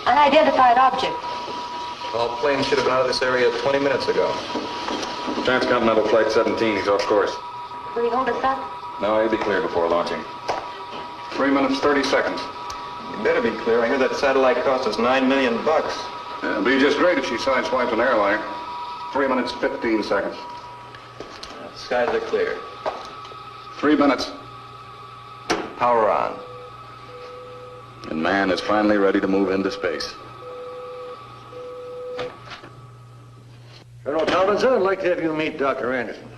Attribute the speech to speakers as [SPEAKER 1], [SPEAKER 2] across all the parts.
[SPEAKER 1] Unidentified object.
[SPEAKER 2] All planes should have been out of this area 20 minutes ago.
[SPEAKER 3] Transcontinental Flight 17, he's off course.
[SPEAKER 1] Will he hold us up?
[SPEAKER 3] No, he'll be clear before launching. 3 minutes, 30 seconds.
[SPEAKER 2] You better be clear. I hear that satellite cost us $9 million.
[SPEAKER 3] It'll be just great if she sideswipes an airliner. 3 minutes, 15 seconds.
[SPEAKER 2] The skies are clear.
[SPEAKER 3] 3 minutes.
[SPEAKER 2] Power on.
[SPEAKER 3] And man is finally ready to move into space.
[SPEAKER 4] Colonel Tomlinson, I'd like to have you meet Dr. Anderson.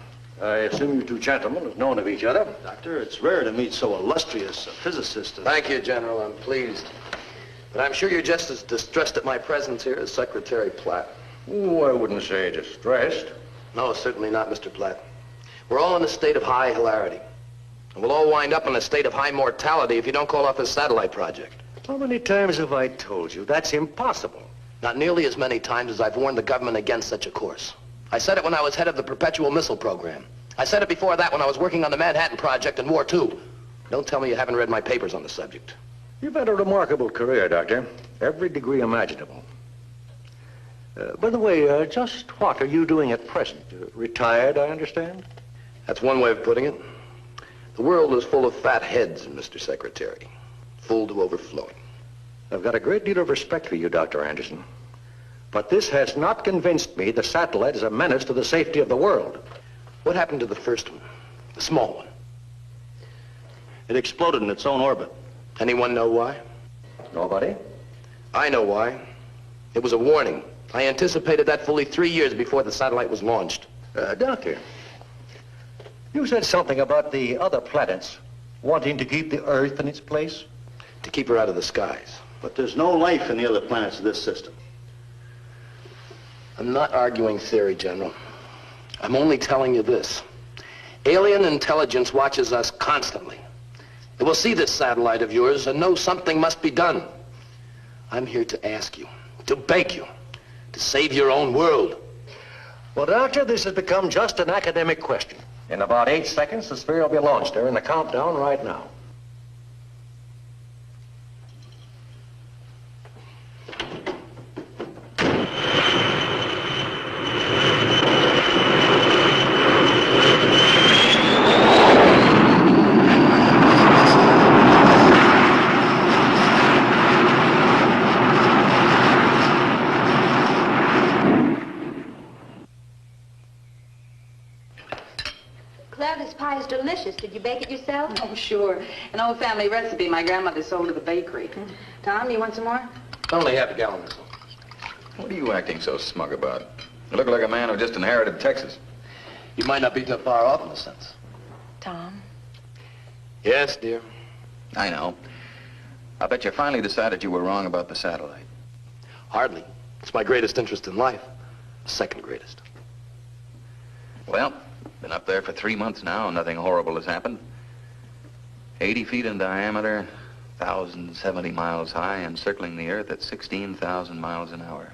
[SPEAKER 4] I assume you two gentlemen have known of each other.
[SPEAKER 5] Doctor, it's rare to meet so illustrious a physicist as...
[SPEAKER 6] Thank you, General. I'm pleased. But I'm sure you're just as distressed at my presence here as Secretary Platt.
[SPEAKER 4] Oh, I wouldn't say distressed.
[SPEAKER 6] No, certainly not, Mr. Platt. We're all in a state of high hilarity. And we'll all wind up in a state of high mortality if you don't call off this satellite project.
[SPEAKER 4] How many times have I told you? That's impossible.
[SPEAKER 6] Not nearly as many times as I've warned the government against such a course. I said it when I was head of the perpetual missile program. I said it before that when I was working on the Manhattan Project in War II. Don't tell me you haven't read my papers on the subject.
[SPEAKER 4] You've had a remarkable career, Doctor. Every degree imaginable. By the way, just what are you doing at present? Retired, I understand?
[SPEAKER 6] That's one way of putting it. The world is full of fat heads, Mr. Secretary. Full to overflowing.
[SPEAKER 4] I've got a great deal of respect for you, Dr. Anderson. But this has not convinced me the satellite is a menace to the safety of the world.
[SPEAKER 6] What happened to the first one? The small one?
[SPEAKER 5] It exploded in its own orbit.
[SPEAKER 6] Anyone know why?
[SPEAKER 4] Nobody?
[SPEAKER 6] I know why. It was a warning. I anticipated that fully 3 years before the satellite was launched.
[SPEAKER 4] Doctor, you said something about the other planets wanting to keep the Earth in its place?
[SPEAKER 6] To keep her out of the skies.
[SPEAKER 5] But there's no life in the other planets of this system.
[SPEAKER 6] I'm not arguing theory, General. I'm only telling you this. Alien intelligence watches us constantly. It will see this satellite of yours and know something must be done. I'm here to ask you, to beg you, to save your own world.
[SPEAKER 4] Well, Doctor, this has become just an academic question. In about 8 seconds, the sphere will be launched. They're in the countdown right now.
[SPEAKER 1] Delicious. Did you bake it yourself?
[SPEAKER 7] Oh, sure. An old family recipe my grandmother sold at the bakery. Tom, you want some more?
[SPEAKER 6] Only half a gallon.
[SPEAKER 3] What are you acting so smug about? You look like a man who just inherited Texas.
[SPEAKER 6] You might not be too far off in a sense.
[SPEAKER 7] Tom?
[SPEAKER 6] Yes, dear.
[SPEAKER 3] I know. I bet you finally decided you were wrong about the satellite.
[SPEAKER 6] Hardly. It's my greatest interest in life. The second greatest.
[SPEAKER 3] Well, been up there for 3 months now, and nothing horrible has happened. 80 feet in diameter, 1,070 miles high, and circling the Earth at 16,000 miles an hour.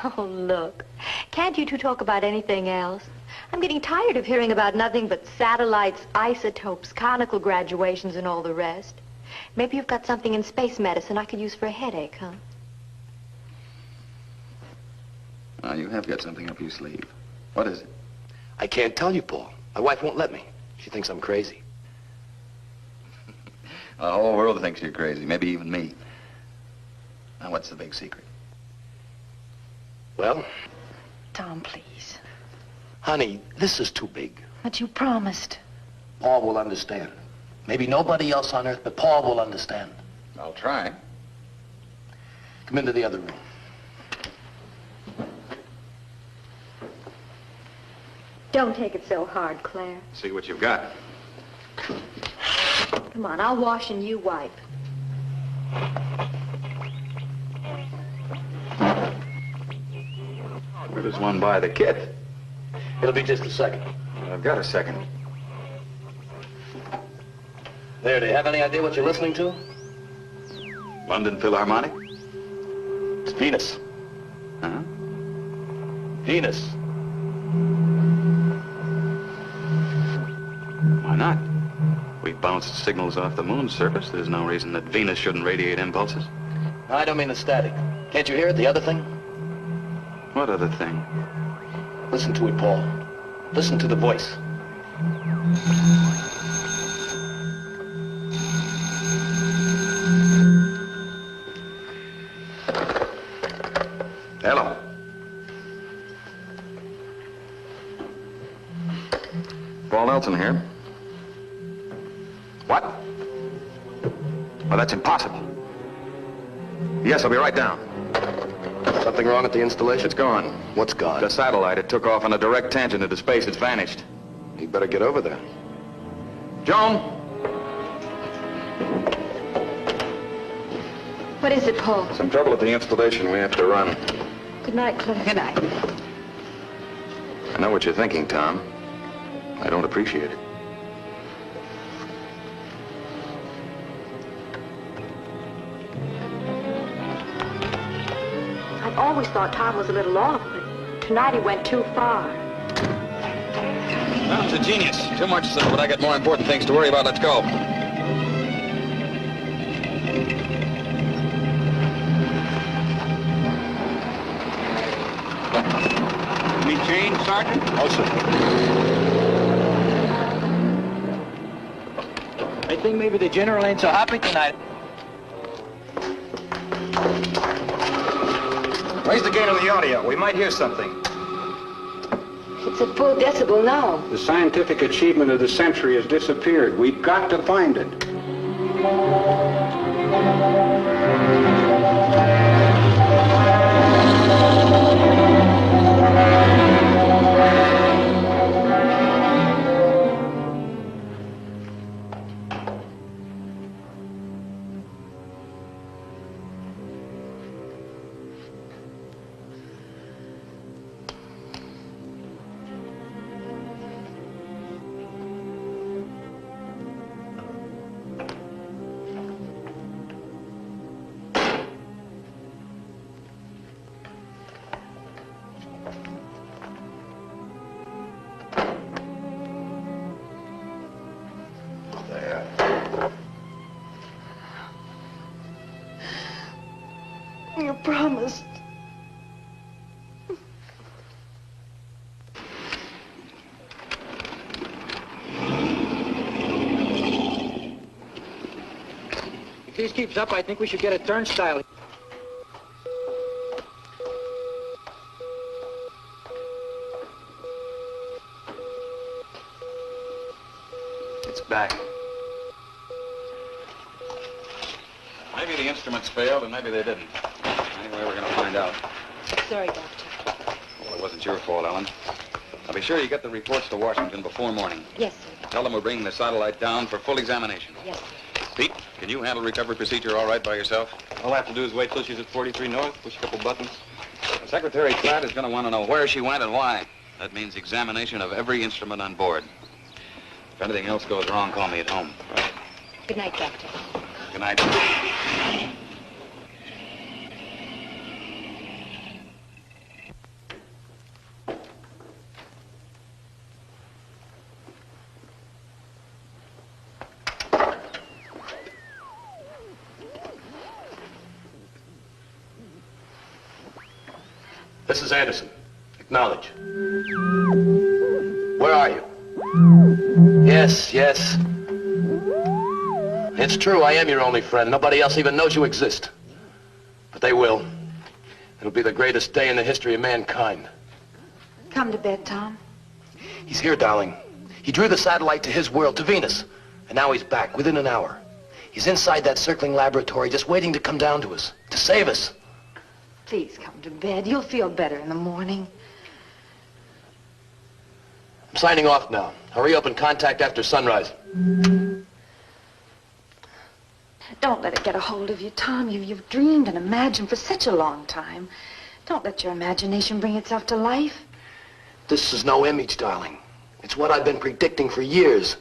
[SPEAKER 1] Oh, look. Can't you two talk about anything else? I'm getting tired of hearing about nothing but satellites, isotopes, conical graduations, and all the rest. Maybe you've got something in space medicine I could use for a headache, huh?
[SPEAKER 3] Well, you have got something up your sleeve. What is it?
[SPEAKER 6] I can't tell you, Paul. My wife won't let me. She thinks I'm crazy.
[SPEAKER 3] The whole world thinks you're crazy, maybe even me. Now, what's the big secret?
[SPEAKER 6] Well?
[SPEAKER 7] Tom, please.
[SPEAKER 6] Honey, this is too big.
[SPEAKER 7] But you promised.
[SPEAKER 6] Paul will understand. Maybe nobody else on Earth, but Paul will understand.
[SPEAKER 3] I'll try.
[SPEAKER 6] Come into the other room.
[SPEAKER 1] Don't take it so hard, Claire.
[SPEAKER 3] See what you've got.
[SPEAKER 1] Come on, I'll wash and you wipe.
[SPEAKER 3] Where does one buy the kit?
[SPEAKER 6] It'll be just a second.
[SPEAKER 3] I've got a second.
[SPEAKER 6] There, do you have any idea what you're listening to?
[SPEAKER 3] London Philharmonic?
[SPEAKER 6] It's Venus.
[SPEAKER 3] Huh?
[SPEAKER 6] Venus.
[SPEAKER 3] Why not? We bounced signals off the moon's surface. There's no reason that Venus shouldn't radiate impulses.
[SPEAKER 6] No, I don't mean the static. Can't you hear it, the other thing?
[SPEAKER 3] What other thing?
[SPEAKER 6] Listen to it, Paul. Listen to the voice.
[SPEAKER 3] Hello. Paul Nelson here. What? Well, that's impossible. Yes, I'll be right down.
[SPEAKER 6] Something wrong at the installation?
[SPEAKER 3] It's gone.
[SPEAKER 6] What's gone?
[SPEAKER 3] The satellite, it took off on a direct tangent into space. It's vanished.
[SPEAKER 6] You'd better get over there.
[SPEAKER 3] Joan?
[SPEAKER 1] What is it, Paul?
[SPEAKER 3] Some trouble at the installation. We have to run.
[SPEAKER 1] Good night, Cliff.
[SPEAKER 7] Good night.
[SPEAKER 3] I know what you're thinking, Tom. I don't appreciate it.
[SPEAKER 1] I've always thought Tom was a little off, but tonight he went too far.
[SPEAKER 3] Tom's a genius. Too much so, but I got more important things to worry about. Let's go.
[SPEAKER 8] Any change, Sergeant?
[SPEAKER 5] Oh, sir.
[SPEAKER 8] I think maybe the general ain't so happy tonight.
[SPEAKER 2] Raise the gain on the audio. We might hear something.
[SPEAKER 1] It's at full decibel now.
[SPEAKER 8] The scientific achievement of the century has disappeared. We've got to find it.
[SPEAKER 1] You promised.
[SPEAKER 8] If this keeps up, I think we should get a turnstile.
[SPEAKER 3] It's back. Maybe the instruments failed, and maybe they didn't. Anyway, we're going to find out.
[SPEAKER 1] Sorry, Doctor.
[SPEAKER 3] Well, it wasn't your fault, Ellen. Now, be sure you get the reports to Washington before morning.
[SPEAKER 1] Yes, sir.
[SPEAKER 3] Tell them we're bringing the satellite down for full examination.
[SPEAKER 1] Yes, sir.
[SPEAKER 3] Pete, can you handle recovery procedure all right by yourself?
[SPEAKER 2] All I have to do is wait till she's at 43 North, push a couple buttons.
[SPEAKER 3] Secretary Pratt is going to want to know where she went and why. That means examination of every instrument on board. If anything else goes wrong, call me at home.
[SPEAKER 2] Right.
[SPEAKER 1] Good night, Doctor.
[SPEAKER 3] Good night.
[SPEAKER 6] This is Anderson. Acknowledge. Where are you? Yes, yes. It's true, I am your only friend. Nobody else even knows you exist. But they will. It'll be the greatest day in the history of mankind.
[SPEAKER 7] Come to bed, Tom.
[SPEAKER 6] He's here, darling. He drew the satellite to his world, to Venus. And now he's back, within an hour. He's inside that circling laboratory, just waiting to come down to us, to save us.
[SPEAKER 7] Please come to bed. You'll feel better in the morning.
[SPEAKER 6] I'm signing off now. Hurry up and contact after sunrise.
[SPEAKER 7] Don't let it get a hold of you, Tom. You've dreamed and imagined for such a long time. Don't let your imagination bring itself to life.
[SPEAKER 6] This is no image, darling. It's what I've been predicting for years.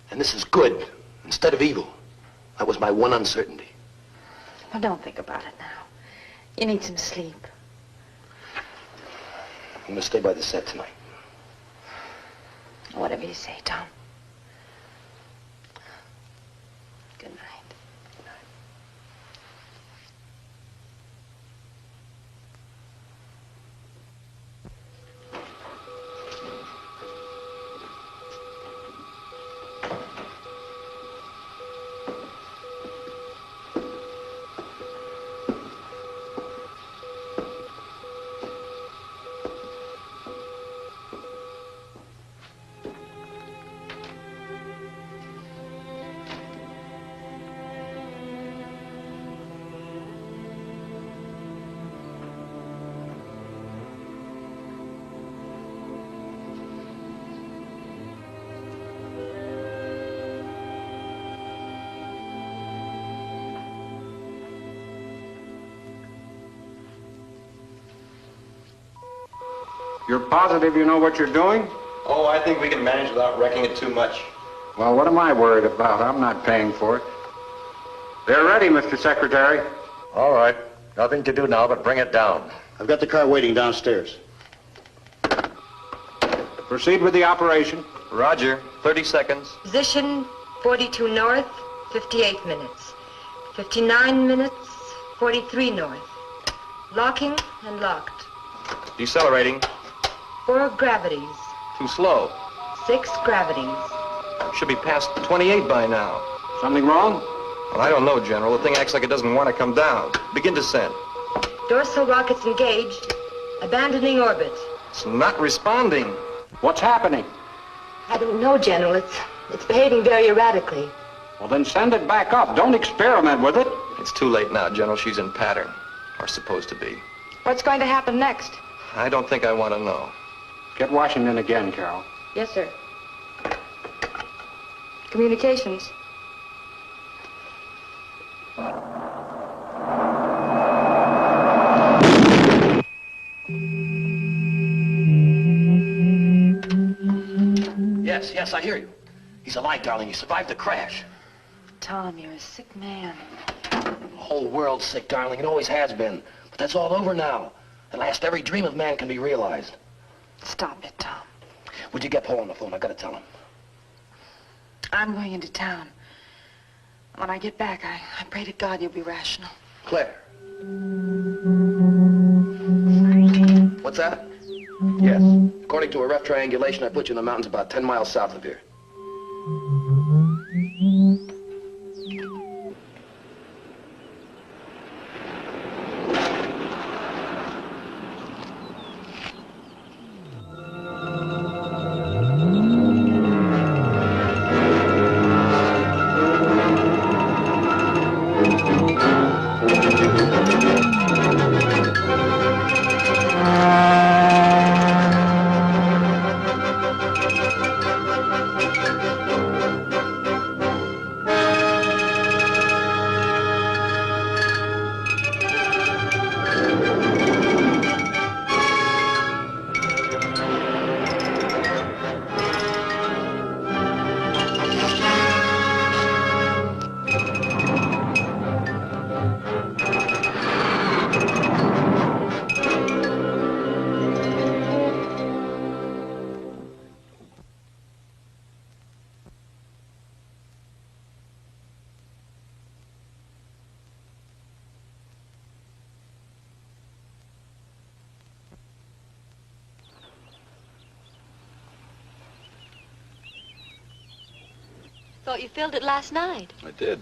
[SPEAKER 6] And this is good instead of evil. That was my one uncertainty.
[SPEAKER 7] Well, don't think about it now. You need some sleep.
[SPEAKER 6] I'm going to stay by the set tonight.
[SPEAKER 7] Whatever you say, Tom. Good night.
[SPEAKER 8] You're positive you know what you're doing?
[SPEAKER 2] Oh, I think we can manage without wrecking it too much.
[SPEAKER 8] Well, what am I worried about? I'm not paying for it. They're ready, Mr. Secretary.
[SPEAKER 4] All right. Nothing to do now but bring it down.
[SPEAKER 5] I've got the car waiting downstairs.
[SPEAKER 8] Proceed with the operation.
[SPEAKER 2] Roger. 30 seconds.
[SPEAKER 1] Position 42 north, 58 minutes. 59 minutes, 43 north. Locking and locked.
[SPEAKER 2] Decelerating.
[SPEAKER 1] 4 gravities.
[SPEAKER 2] Too slow.
[SPEAKER 1] 6 gravities.
[SPEAKER 2] Should be past 28 by now.
[SPEAKER 8] Something wrong?
[SPEAKER 2] Well, I don't know, General. The thing acts like it doesn't want to come down. Begin descent.
[SPEAKER 1] Dorsal rockets engaged. Abandoning orbit.
[SPEAKER 2] It's not responding.
[SPEAKER 8] What's happening?
[SPEAKER 1] I don't know, General. It's behaving very erratically.
[SPEAKER 8] Well, then send it back up. Don't experiment with it.
[SPEAKER 2] It's too late now, General. She's in pattern. Or supposed to be.
[SPEAKER 7] What's going to happen next?
[SPEAKER 2] I don't think I want to know.
[SPEAKER 8] Get Washington again, Carol.
[SPEAKER 1] Yes, sir. Communications.
[SPEAKER 6] Yes, I hear you. He's alive, darling. He survived the crash.
[SPEAKER 7] Tom, you're a sick man.
[SPEAKER 6] The whole world's sick, darling. It always has been. But that's all over now. At last, every dream of man can be realized.
[SPEAKER 7] Stop it, Tom.
[SPEAKER 6] Would you get Paul on the phone? I gotta tell him.
[SPEAKER 7] I'm going into town. When I get back, I pray to God you'll be rational.
[SPEAKER 6] Claire. What's that?
[SPEAKER 4] Yes.
[SPEAKER 6] According to a rough triangulation, I put you in the mountains about 10 miles south of here.
[SPEAKER 1] Thought you filled it last night.
[SPEAKER 3] I did.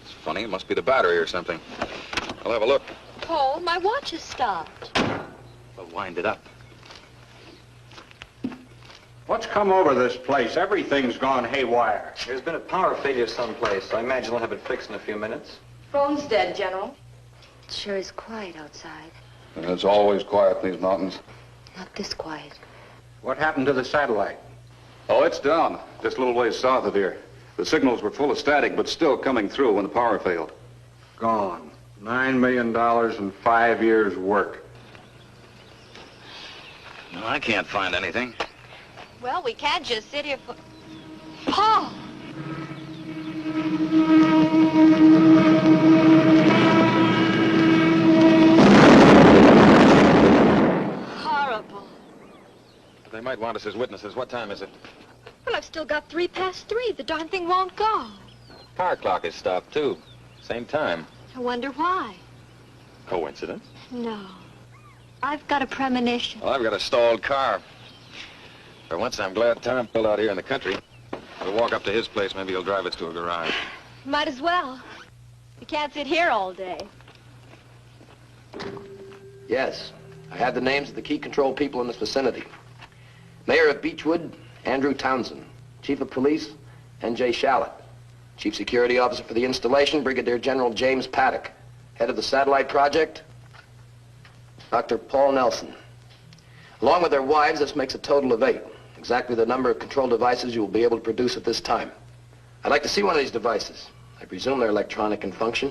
[SPEAKER 3] It's funny. It must be the battery or something. I'll have a look.
[SPEAKER 1] Paul, my watch has stopped.
[SPEAKER 3] I'll wind it up.
[SPEAKER 8] What's come over this place? Everything's gone haywire.
[SPEAKER 2] There's been a power failure someplace. I imagine they'll have it fixed in a few minutes.
[SPEAKER 1] Phone's dead, General.
[SPEAKER 7] It sure is quiet outside.
[SPEAKER 9] And it's always quiet in these mountains.
[SPEAKER 1] Not this quiet.
[SPEAKER 8] What happened to the satellite?
[SPEAKER 9] Oh, it's down, just a little ways south of here. The signals were full of static, but still coming through when the power failed.
[SPEAKER 8] Gone. $9 million and 5 years' work.
[SPEAKER 3] No, I can't find anything.
[SPEAKER 1] Well, we can't just sit here for... Paul! Horrible.
[SPEAKER 2] They might want us as witnesses. What time is it?
[SPEAKER 1] Well, I've still got 3:03. The darn thing won't go.
[SPEAKER 2] Car clock is stopped, too. Same time.
[SPEAKER 1] I wonder why.
[SPEAKER 2] Coincidence?
[SPEAKER 1] No. I've got a premonition.
[SPEAKER 2] Well, I've got a stalled car. For once, I'm glad Tom pulled out here in the country. We'll walk up to his place. Maybe he'll drive us to a garage.
[SPEAKER 1] Might as well. You can't sit here all day.
[SPEAKER 6] Yes, I had the names of the key control people in this vicinity. Mayor of Beechwood, Andrew Townsend. Chief of Police, N.J. Shallett. Chief Security Officer for the installation, Brigadier General James Paddock. Head of the satellite project, Dr. Paul Nelson. Along with their wives, this makes a total of 8. Exactly the number of control devices you will be able to produce at this time. I'd like to see one of these devices. I presume they're electronic in function.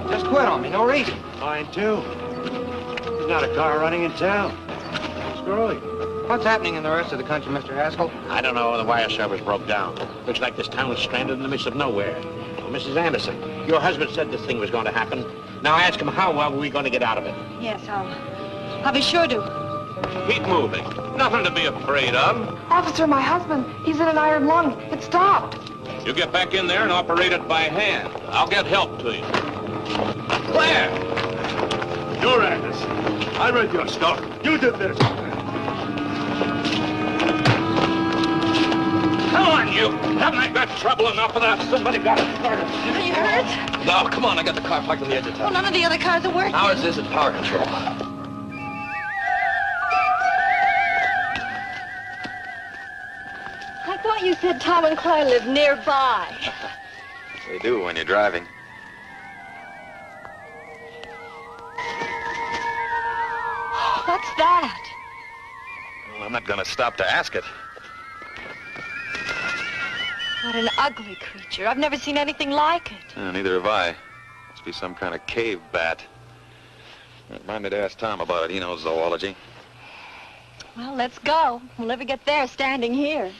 [SPEAKER 10] Just quit on me, no reason.
[SPEAKER 4] Mine, too. There's not a car running in town. Squirrely.
[SPEAKER 10] What's happening in the rest of the country, Mr. Haskell?
[SPEAKER 11] I don't know. The wire service broke down. Looks like this town is stranded in the midst of nowhere. Well, Mrs. Anderson, your husband said this thing was going to happen. Now ask him how are we going to get out of it.
[SPEAKER 7] Yes, I'll be sure to.
[SPEAKER 11] Keep moving. Nothing to be afraid of.
[SPEAKER 7] Officer, my husband, he's in an iron lung. It stopped.
[SPEAKER 11] You get back in there and operate it by hand. I'll get help to you. Claire!
[SPEAKER 12] You're Anderson. I read your stuff. You did this.
[SPEAKER 11] Come on, you! Haven't I got trouble enough without somebody got it started?
[SPEAKER 7] Are you hurt?
[SPEAKER 6] No, come on, I got the car parked on the edge of
[SPEAKER 7] Well,
[SPEAKER 6] town.
[SPEAKER 7] none of the other cars are working.
[SPEAKER 6] Ours is at power control.
[SPEAKER 1] I thought you said Tom and Claire lived nearby.
[SPEAKER 2] They do when you're driving.
[SPEAKER 1] What's that?
[SPEAKER 2] Well, I'm not going to stop to ask it.
[SPEAKER 1] What an ugly creature. I've never seen anything like it.
[SPEAKER 2] Neither have I. Must be some kind of cave bat. Remind me to ask Tom about it. He knows zoology.
[SPEAKER 1] Well, let's go. We'll never get there standing here.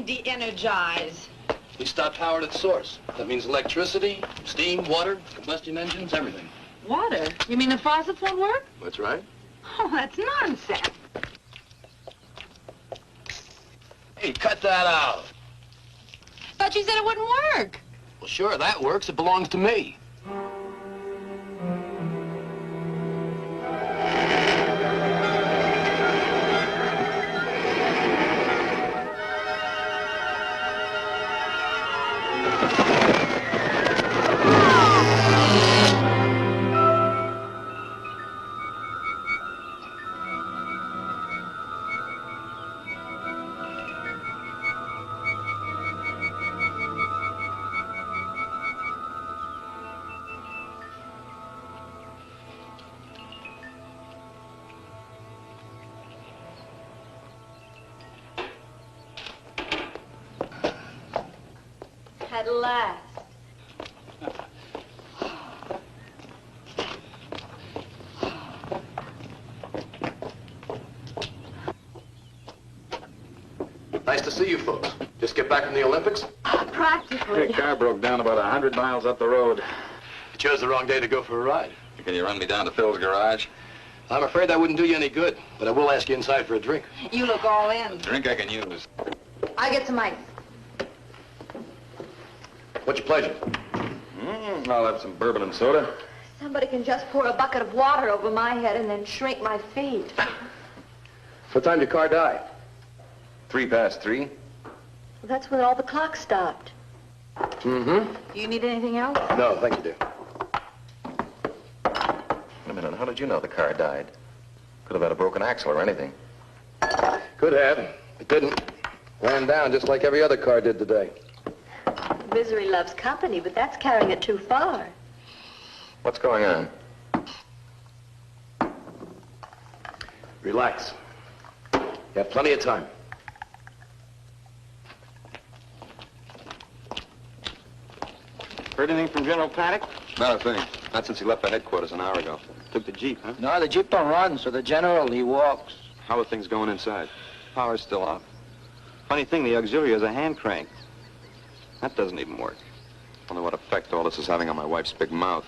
[SPEAKER 7] De-energize.
[SPEAKER 6] We stopped power at its source. That means electricity, steam, water, combustion engines, everything.
[SPEAKER 7] Water? You mean the faucets won't work?
[SPEAKER 6] That's right.
[SPEAKER 7] Oh, that's nonsense.
[SPEAKER 6] Hey, cut that out.
[SPEAKER 7] But you said it wouldn't work.
[SPEAKER 6] Well, sure, that works. It belongs to me.
[SPEAKER 1] At last.
[SPEAKER 6] Nice to see you folks. Just get back from the Olympics?
[SPEAKER 1] Practically.
[SPEAKER 2] The car broke down about 100 miles up the road.
[SPEAKER 6] You chose the wrong day to go for a ride.
[SPEAKER 2] Can you run me down to Phil's garage?
[SPEAKER 6] I'm afraid that wouldn't do you any good, but I will ask you inside for a drink.
[SPEAKER 7] You look all in.
[SPEAKER 2] Drink I can use.
[SPEAKER 7] I get some ice.
[SPEAKER 6] What's your pleasure?
[SPEAKER 2] I'll have some bourbon and soda.
[SPEAKER 1] Somebody can just pour a bucket of water over my head and then shrink my feet.
[SPEAKER 6] What time did your car die?
[SPEAKER 2] 3:03.
[SPEAKER 1] Well, that's when all the clocks stopped.
[SPEAKER 6] Mm-hmm.
[SPEAKER 7] Do you need anything else?
[SPEAKER 6] No, thank you, dear.
[SPEAKER 2] Wait a minute, how did you know the car died? Could have had a broken axle or anything.
[SPEAKER 6] Could have. It didn't. Ran down just like every other car did today.
[SPEAKER 1] Misery loves company, but that's carrying it too far.
[SPEAKER 2] What's going on?
[SPEAKER 6] Relax. You have plenty of time.
[SPEAKER 2] Heard anything from General Paddock? Not a thing. Not since he left the headquarters an hour ago. Took the Jeep, huh?
[SPEAKER 10] No, the Jeep don't run, so the general, he walks.
[SPEAKER 2] How are things going inside?
[SPEAKER 13] Power's still off. Funny thing, the auxiliary is a hand crank. That doesn't even work.
[SPEAKER 2] Wonder what effect all this is having on my wife's big mouth.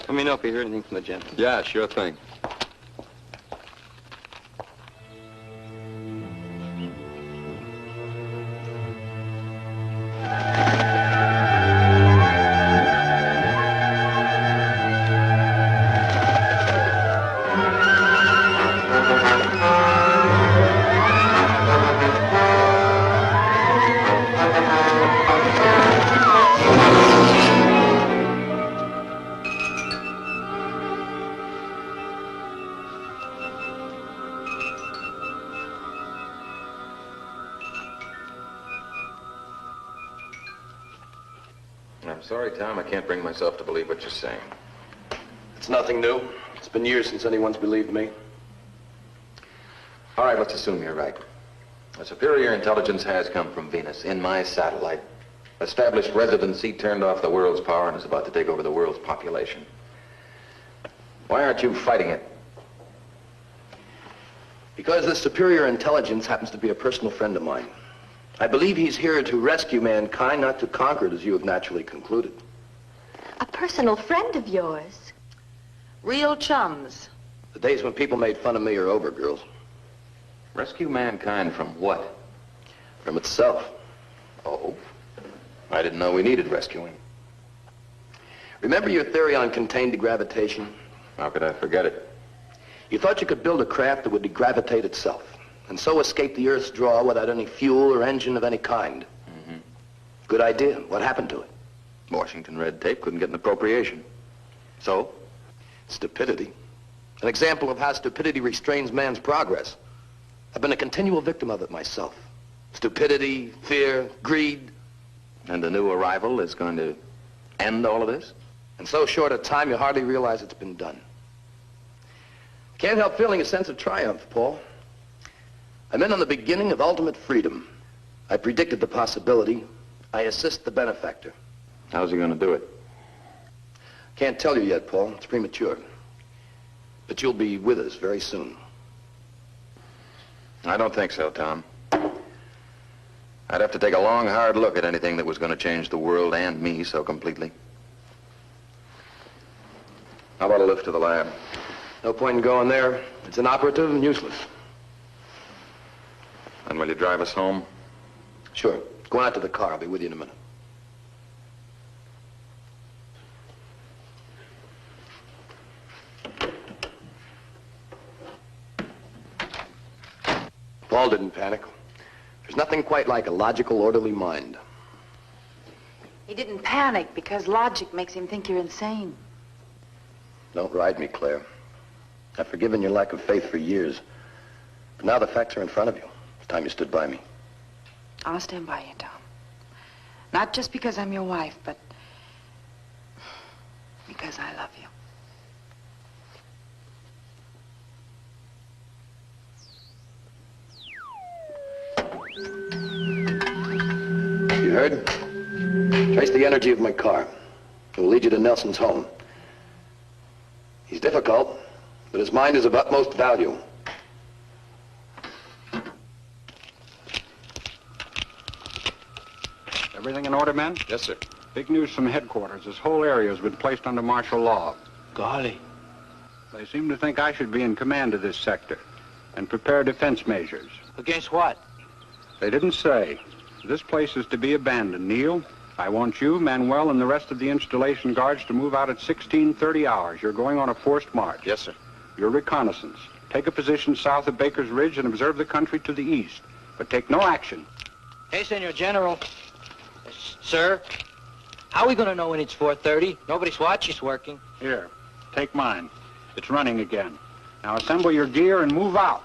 [SPEAKER 13] Let me know if you hear anything from the general.
[SPEAKER 2] Yeah, sure thing. I'm sorry, Tom. I can't bring myself to believe what you're saying.
[SPEAKER 6] It's nothing new. It's been years since anyone's believed me.
[SPEAKER 2] All right, let's assume you're right. A superior intelligence has come from Venus in my satellite, established residency, turned off the world's power, and is about to take over the world's population. Why aren't you fighting it?
[SPEAKER 6] Because this superior intelligence happens to be a personal friend of mine. I believe he's here to rescue mankind, not to conquer it, as you have naturally concluded.
[SPEAKER 1] A personal friend of yours.
[SPEAKER 7] Real chums.
[SPEAKER 6] The days when people made fun of me are over, girls.
[SPEAKER 2] Rescue mankind from what?
[SPEAKER 6] From itself.
[SPEAKER 2] Oh, I didn't know we needed rescuing.
[SPEAKER 6] Remember your theory on contained degravitation?
[SPEAKER 2] How could I forget it?
[SPEAKER 6] You thought you could build a craft that would degravitate itself, and so escape the Earth's draw without any fuel or engine of any kind.
[SPEAKER 2] Mm-hmm.
[SPEAKER 6] Good idea. What happened to it?
[SPEAKER 2] Washington red tape couldn't get an appropriation.
[SPEAKER 6] So? Stupidity. An example of how stupidity restrains man's progress. I've been a continual victim of it myself. Stupidity, fear, greed.
[SPEAKER 2] And the new arrival is going to end all of this?
[SPEAKER 6] In so short a time, you hardly realize it's been done. Can't help feeling a sense of triumph, Paul. I'm in on the beginning of ultimate freedom. I predicted the possibility. I assist the benefactor.
[SPEAKER 2] How's he going to do it?
[SPEAKER 6] Can't tell you yet, Paul. It's premature. But you'll be with us very soon.
[SPEAKER 2] I don't think so, Tom. I'd have to take a long, hard look at anything that was going to change the world and me so completely. How about a lift to the lab?
[SPEAKER 6] No point in going there. It's inoperative and useless.
[SPEAKER 2] And will you drive us home?
[SPEAKER 6] Sure. Go out to the car. I'll be with you in a minute. Paul didn't panic. There's nothing quite like a logical, orderly mind.
[SPEAKER 7] He didn't panic because logic makes him think you're insane.
[SPEAKER 6] Don't ride me, Claire. I've forgiven your lack of faith for years. But now the facts are in front of you. It's time you stood by me.
[SPEAKER 7] I'll stand by you, Tom. Not just because I'm your wife, but because I love you.
[SPEAKER 6] You heard? Trace the energy of my car. It will lead you to Nelson's home. He's difficult, but his mind is of utmost value.
[SPEAKER 8] Everything in order, men?
[SPEAKER 2] Yes, sir.
[SPEAKER 8] Big news from headquarters. This whole area has been placed under martial law.
[SPEAKER 10] Golly.
[SPEAKER 8] They seem to think I should be in command of this sector and prepare defense measures.
[SPEAKER 10] Against what?
[SPEAKER 8] They didn't say. This place is to be abandoned, Neil. I want you, Manuel, and the rest of the installation guards to move out at 16:30 hours. You're going on a forced march.
[SPEAKER 2] Yes, sir.
[SPEAKER 8] Your reconnaissance. Take a position south of Baker's Ridge and observe the country to the east. But take no action.
[SPEAKER 10] Hey, Senor General. Sir, how are we going to know when it's 4:30? Nobody's watch is working.
[SPEAKER 8] Here, take mine. It's running again. Now assemble your gear and move out.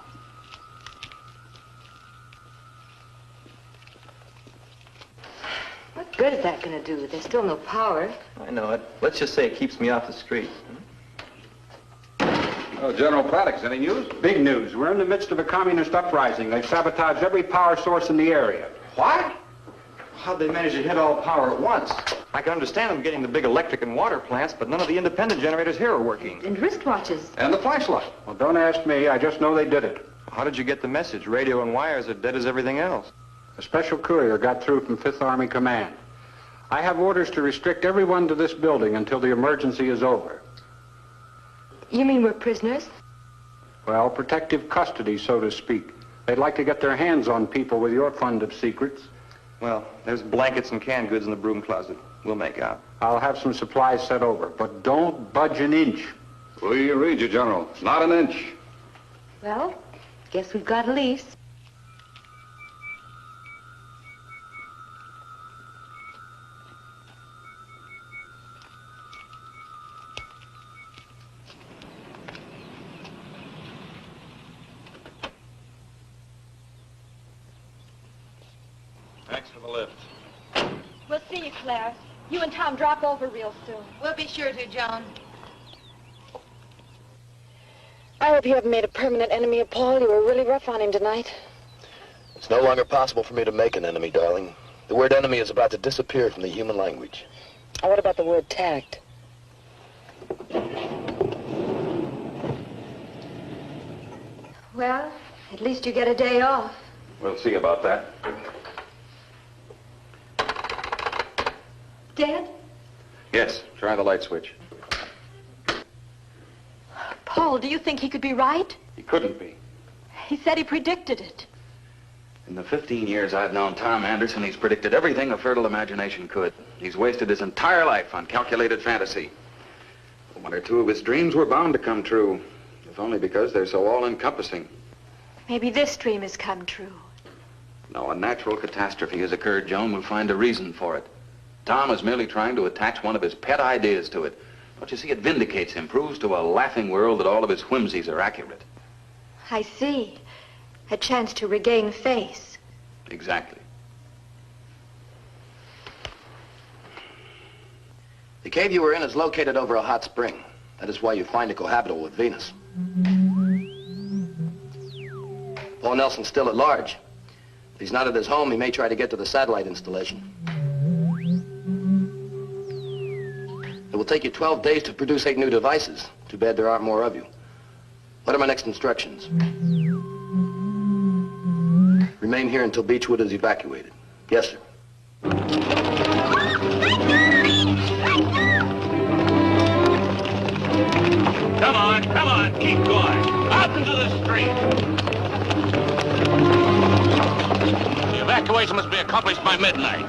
[SPEAKER 1] What good is that going to do? There's still no power.
[SPEAKER 13] I know it. Let's just say it keeps me off the street.
[SPEAKER 9] Oh, General Paddock, any news?
[SPEAKER 8] Big news. We're in the midst of a communist uprising. They've sabotaged every power source in the area.
[SPEAKER 13] What? How'd they manage to hit all power at once? I can understand them getting the big electric and water plants, but none of the independent generators here are working.
[SPEAKER 1] And wristwatches.
[SPEAKER 9] And the flashlight.
[SPEAKER 8] Well, don't ask me. I just know they did it.
[SPEAKER 13] How did you get the message? Radio and wires are dead as everything else.
[SPEAKER 8] A special courier got through from 5th Army Command. I have orders to restrict everyone to this building until the emergency is over.
[SPEAKER 1] You mean we're prisoners?
[SPEAKER 8] Well, protective custody, so to speak. They'd like to get their hands on people with your fund of secrets.
[SPEAKER 13] Well, there's blankets and canned goods in the broom closet. We'll make out.
[SPEAKER 8] I'll have some supplies sent over, but don't budge an inch.
[SPEAKER 9] We read you, General. Not an inch.
[SPEAKER 1] Well, guess we've got a lease.
[SPEAKER 9] Thanks for the lift.
[SPEAKER 14] We'll see you, Claire. You and Tom drop over real soon.
[SPEAKER 7] We'll be sure to, Joan. I hope you haven't made a permanent enemy of Paul. You were really rough on him tonight.
[SPEAKER 6] It's no longer possible for me to make an enemy, darling. The word enemy is about to disappear from the human language.
[SPEAKER 7] Oh, what about the word tact?
[SPEAKER 1] Well, at least you get a day off.
[SPEAKER 9] We'll see about that.
[SPEAKER 1] Dead?
[SPEAKER 2] Yes, try the light switch.
[SPEAKER 1] Paul, do you think he could be right?
[SPEAKER 2] He couldn't be.
[SPEAKER 1] He said he predicted it.
[SPEAKER 3] In the 15 years I've known Tom Anderson, he's predicted everything a fertile imagination could. He's wasted his entire life on calculated fantasy. One or two of his dreams were bound to come true, if only because they're so all-encompassing.
[SPEAKER 1] Maybe this dream has come true.
[SPEAKER 3] Now, a natural catastrophe has occurred, Joan. We'll find a reason for it. Tom is merely trying to attach one of his pet ideas to it. Don't you see, it vindicates him, proves to a laughing world that all of his whimsies are accurate.
[SPEAKER 1] I see. A chance to regain face.
[SPEAKER 3] Exactly.
[SPEAKER 6] The cave you were in is located over a hot spring. That is why you find it cohabitable with Venus. Paul Nelson's still at large. If he's not at his home, he may try to get to the satellite installation. It will take you 12 days to produce 8 new devices. Too bad there aren't more of you. What are my next instructions? Remain here until Beechwood is evacuated. Yes, sir.
[SPEAKER 11] Come on, keep going. Out into the street. The evacuation must be accomplished by midnight.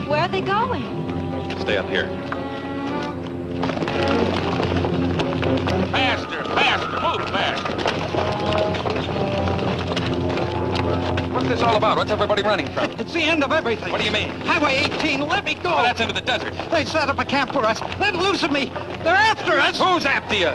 [SPEAKER 1] Where are they going?
[SPEAKER 3] Stay up here.
[SPEAKER 11] Faster, move faster.
[SPEAKER 9] What's this all about? What's everybody running from?
[SPEAKER 10] It's the end of everything.
[SPEAKER 9] What do you mean?
[SPEAKER 10] Highway 18, let me go.
[SPEAKER 9] Oh, that's into the desert.
[SPEAKER 10] They set up a camp for us, then loose of me. They're after us.
[SPEAKER 9] Who's after you?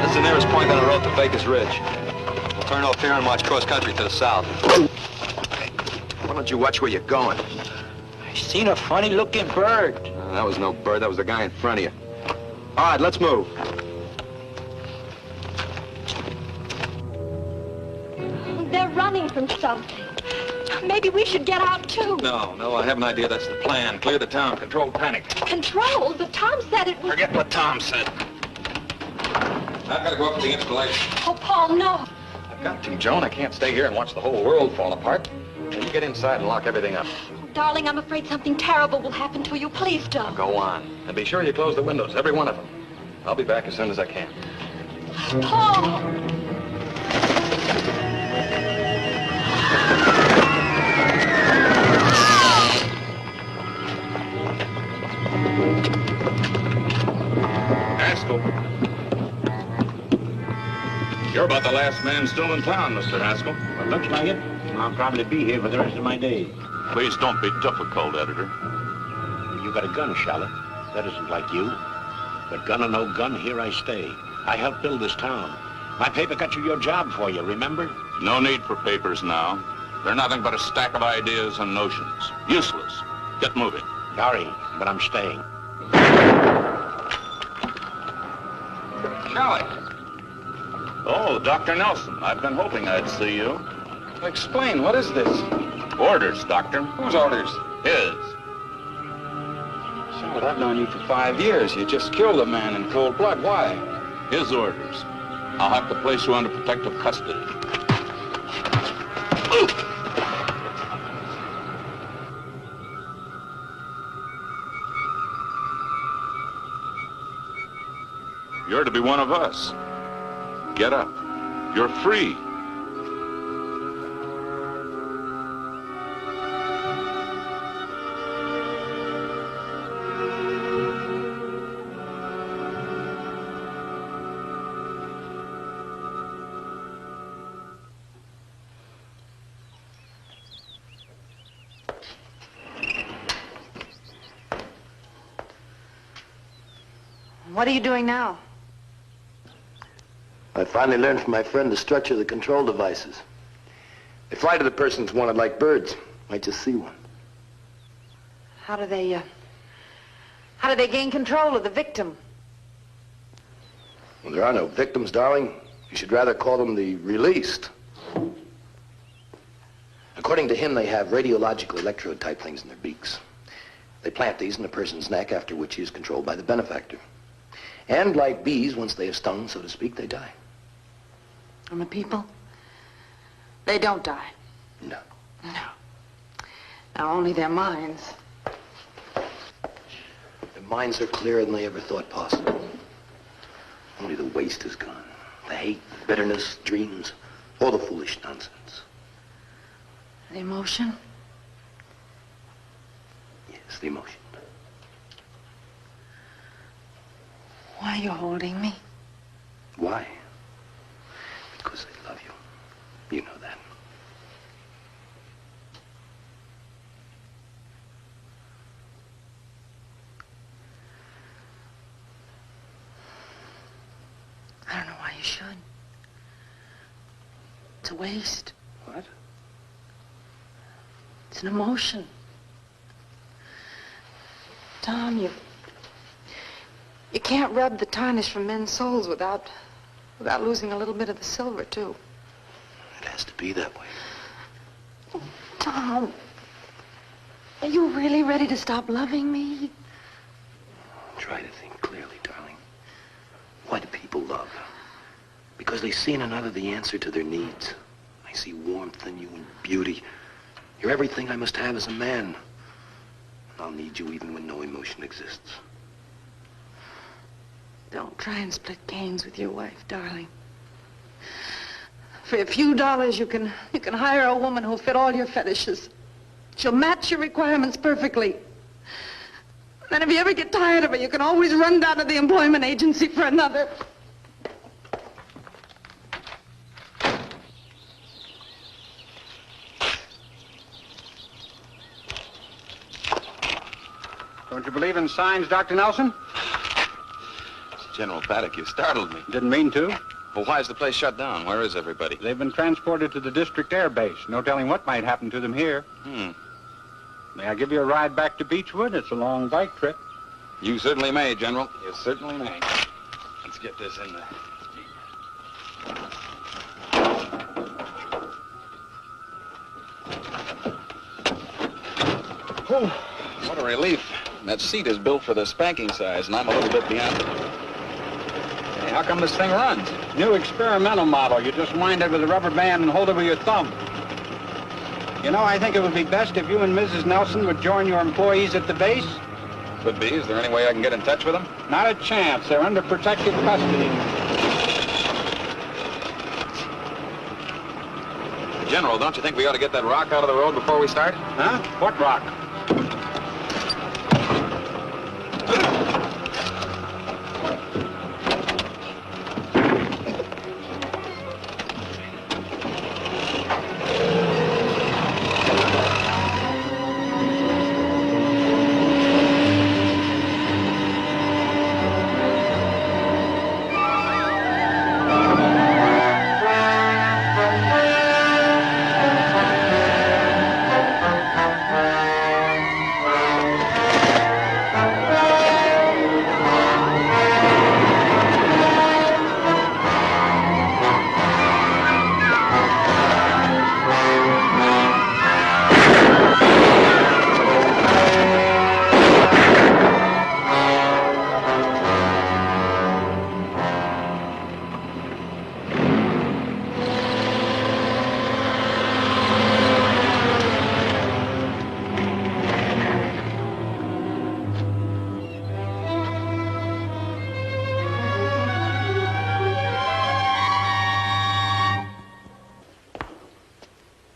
[SPEAKER 13] This is the nearest point on the road to Baker's Ridge. We'll turn off here and watch cross country to the south.
[SPEAKER 6] Why don't you watch where you're going?
[SPEAKER 10] I seen a funny-looking bird.
[SPEAKER 13] That was no bird. That was the guy in front of you.
[SPEAKER 6] All right, let's move.
[SPEAKER 1] They're running from something. Maybe we should get out, too.
[SPEAKER 9] No, I have an idea. That's the plan. Clear the town. Control panic.
[SPEAKER 1] Control? But Tom said it was...
[SPEAKER 9] Forget what Tom said. I've got to go up to the installation.
[SPEAKER 1] Oh, Paul, no.
[SPEAKER 3] I've got to, Joan. I can't stay here and watch the whole world fall apart. Now, you get inside and lock everything up.
[SPEAKER 1] Oh, darling, I'm afraid something terrible will happen to you. Please don't.
[SPEAKER 3] Go on. And be sure you close the windows, every one of them. I'll be back as soon as I can.
[SPEAKER 1] Paul!
[SPEAKER 9] thought the last man still in town, Mr. Haskell.
[SPEAKER 11] Well, looks like it. I'll probably be here for the rest of my days.
[SPEAKER 12] Please don't be difficult, Editor.
[SPEAKER 11] You got a gun, Charlotte. That isn't like you. But gun or no gun, here I stay. I helped build this town. My paper got you your job for you, remember?
[SPEAKER 9] No need for papers now. They're nothing but a stack of ideas and notions. Useless. Get moving.
[SPEAKER 11] Sorry, but I'm staying.
[SPEAKER 9] Charlie. Oh, Dr. Nelson. I've been hoping I'd see you.
[SPEAKER 3] Explain, what is this?
[SPEAKER 9] Orders, Doctor.
[SPEAKER 3] Whose orders?
[SPEAKER 9] His.
[SPEAKER 3] Charlotte, I've known you for 5 years. You just killed a man in cold blood. Why?
[SPEAKER 9] His orders. I'll have to place you under protective custody. You're to be one of us. Get up. You're free.
[SPEAKER 7] What are you doing now?
[SPEAKER 6] I finally learned from my friend the structure of the control devices. They fly to the persons wanted like birds. Might just see one.
[SPEAKER 7] How do they gain control of the victim?
[SPEAKER 6] Well, there are no victims, darling. You should rather call them the released. According to him, they have radiological electrode type things in their beaks. They plant these in a person's neck, after which he is controlled by the benefactor. And like bees, once they have stung, so to speak, they die.
[SPEAKER 7] And the people? They don't die.
[SPEAKER 6] No.
[SPEAKER 7] No. Now, only their minds.
[SPEAKER 6] Their minds are clearer than they ever thought possible. Only the waste is gone. The hate, bitterness, dreams, all the foolish nonsense.
[SPEAKER 7] The emotion?
[SPEAKER 6] Yes, the emotion.
[SPEAKER 7] Why are you holding me?
[SPEAKER 6] Why? Because I love you. You know that.
[SPEAKER 7] I don't know why you should. It's a waste.
[SPEAKER 6] What?
[SPEAKER 7] It's an emotion. Tom, you can't rub the tarnish from men's souls without losing a little bit of the silver, too.
[SPEAKER 6] It has to be that way.
[SPEAKER 7] Tom, are you really ready to stop loving me?
[SPEAKER 6] Try to think clearly, darling. Why do people love? Because they see in another the answer to their needs. I see warmth in you and beauty. You're everything I must have as a man. And I'll need you even when no emotion exists.
[SPEAKER 7] Don't try and split gains with your wife, darling. For a few dollars, you can hire a woman who'll fit all your fetishes. She'll match your requirements perfectly. Then if you ever get tired of her, you can always run down to the employment agency for another.
[SPEAKER 8] Don't you believe in signs, Dr. Nelson?
[SPEAKER 3] General Paddock, you startled me.
[SPEAKER 8] Didn't mean to.
[SPEAKER 3] Well, why is the place shut down? Where is everybody?
[SPEAKER 8] They've been transported to the district air base. No telling what might happen to them here. May I give you a ride back to Beechwood? It's a long bike trip.
[SPEAKER 3] You certainly may, General. You certainly may. Let's get this in there. Whew, what a relief. That seat is built for the spanking size, and I'm a little bit beyond it.
[SPEAKER 8] Hey, how come this thing runs? New experimental model. You just wind it with a rubber band and hold it with your thumb. You know, I think it would be best if you and Mrs. Nelson would join your employees at the base.
[SPEAKER 3] Could be. Is there any way I can get in touch with them?
[SPEAKER 8] Not a chance. They're under protective custody.
[SPEAKER 3] General, don't you think we ought to get that rock out of the road before we start?
[SPEAKER 8] Huh? What rock?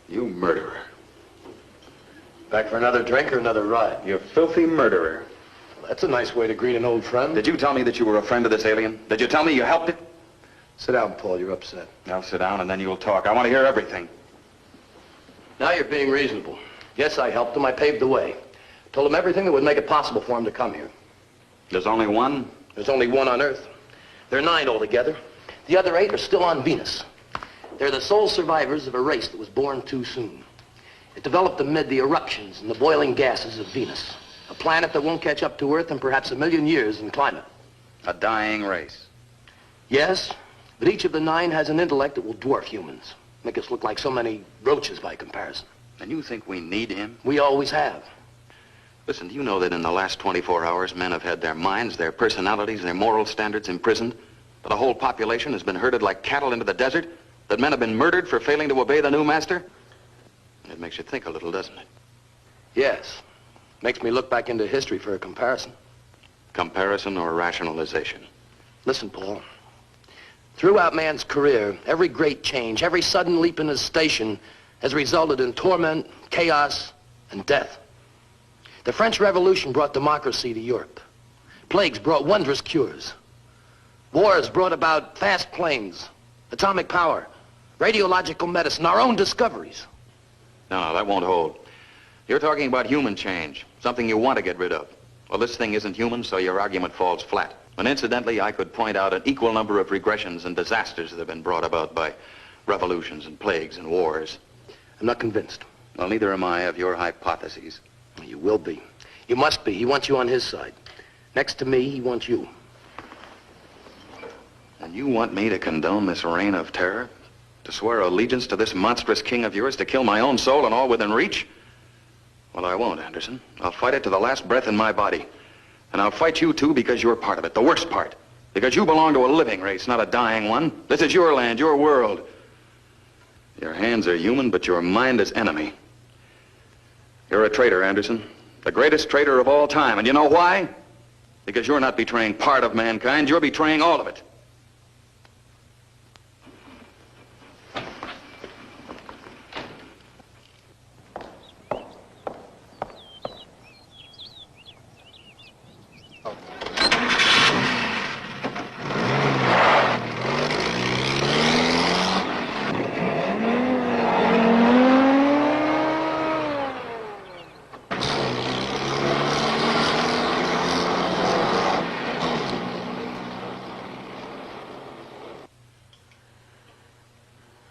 [SPEAKER 3] You murderer.
[SPEAKER 6] Back for another drink or another ride?
[SPEAKER 3] You filthy murderer.
[SPEAKER 6] Well, that's a nice way to greet an old friend.
[SPEAKER 3] Did you tell me that you were a friend of this alien? Did you tell me you helped it?
[SPEAKER 6] Sit down, Paul. You're upset.
[SPEAKER 3] Now sit down and then you'll talk. I want to hear everything.
[SPEAKER 6] Now you're being reasonable. Yes, I helped him. I paved the way. Told him everything that would make it possible for him to come here.
[SPEAKER 3] There's only one?
[SPEAKER 6] There's only one on Earth. There are 9 altogether. The other 8 are still on Venus. They're the sole survivors of a race that was born too soon. It developed amid the eruptions and the boiling gases of Venus, a planet that won't catch up to Earth in perhaps 1,000,000 years in climate.
[SPEAKER 3] A dying race.
[SPEAKER 6] Yes, but each of the 9 has an intellect that will dwarf humans, make us look like so many roaches by comparison.
[SPEAKER 3] And you think we need him?
[SPEAKER 6] We always have.
[SPEAKER 3] Listen, do you know that in the last 24 hours, men have had their minds, their personalities, their moral standards imprisoned? That a whole population has been herded like cattle into the desert? That men have been murdered for failing to obey the new master? It makes you think a little, doesn't it?
[SPEAKER 6] Yes. Makes me look back into history for a comparison.
[SPEAKER 3] Comparison or rationalization?
[SPEAKER 6] Listen, Paul. Throughout man's career, every great change, every sudden leap in his station has resulted in torment, chaos, and death. The French Revolution brought democracy to Europe. Plagues brought wondrous cures. Wars brought about fast planes, atomic power, radiological medicine, our own discoveries.
[SPEAKER 3] No, that won't hold. You're talking about human change, something you want to get rid of. Well, this thing isn't human, so your argument falls flat. And incidentally, I could point out an equal number of regressions and disasters that have been brought about by revolutions and plagues and wars.
[SPEAKER 6] I'm not convinced.
[SPEAKER 3] Well, neither am I of your hypotheses.
[SPEAKER 6] You will be. You must be. He wants you on his side. Next to me, he wants you.
[SPEAKER 3] And you want me to condone this reign of terror? To swear allegiance to this monstrous king of yours? To kill my own soul and all within reach? Well, I won't, Anderson. I'll fight it to the last breath in my body. And I'll fight you, too, because you're part of it. The worst part. Because you belong to a living race, not a dying one. This is your land, your world. Your hands are human, but your mind is enemy. You're a traitor, Anderson. The greatest traitor of all time. And you know why? Because you're not betraying part of mankind. You're betraying all of it.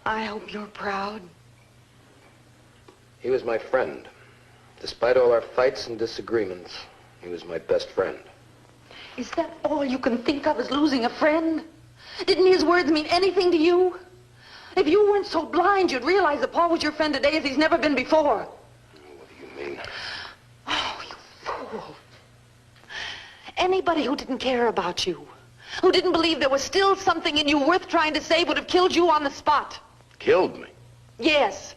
[SPEAKER 7] I hope you're proud.
[SPEAKER 6] He was my friend. Despite all our fights and disagreements, he was my best friend.
[SPEAKER 7] Is that all you can think of, is losing a friend? Didn't his words mean anything to you? If you weren't so blind, you'd realize that Paul was your friend today as he's never been before.
[SPEAKER 6] What do you mean?
[SPEAKER 7] Oh, you fool. Anybody who didn't care about you, who didn't believe there was still something in you worth trying to save, would have killed you on the spot.
[SPEAKER 6] Killed me?
[SPEAKER 7] Yes.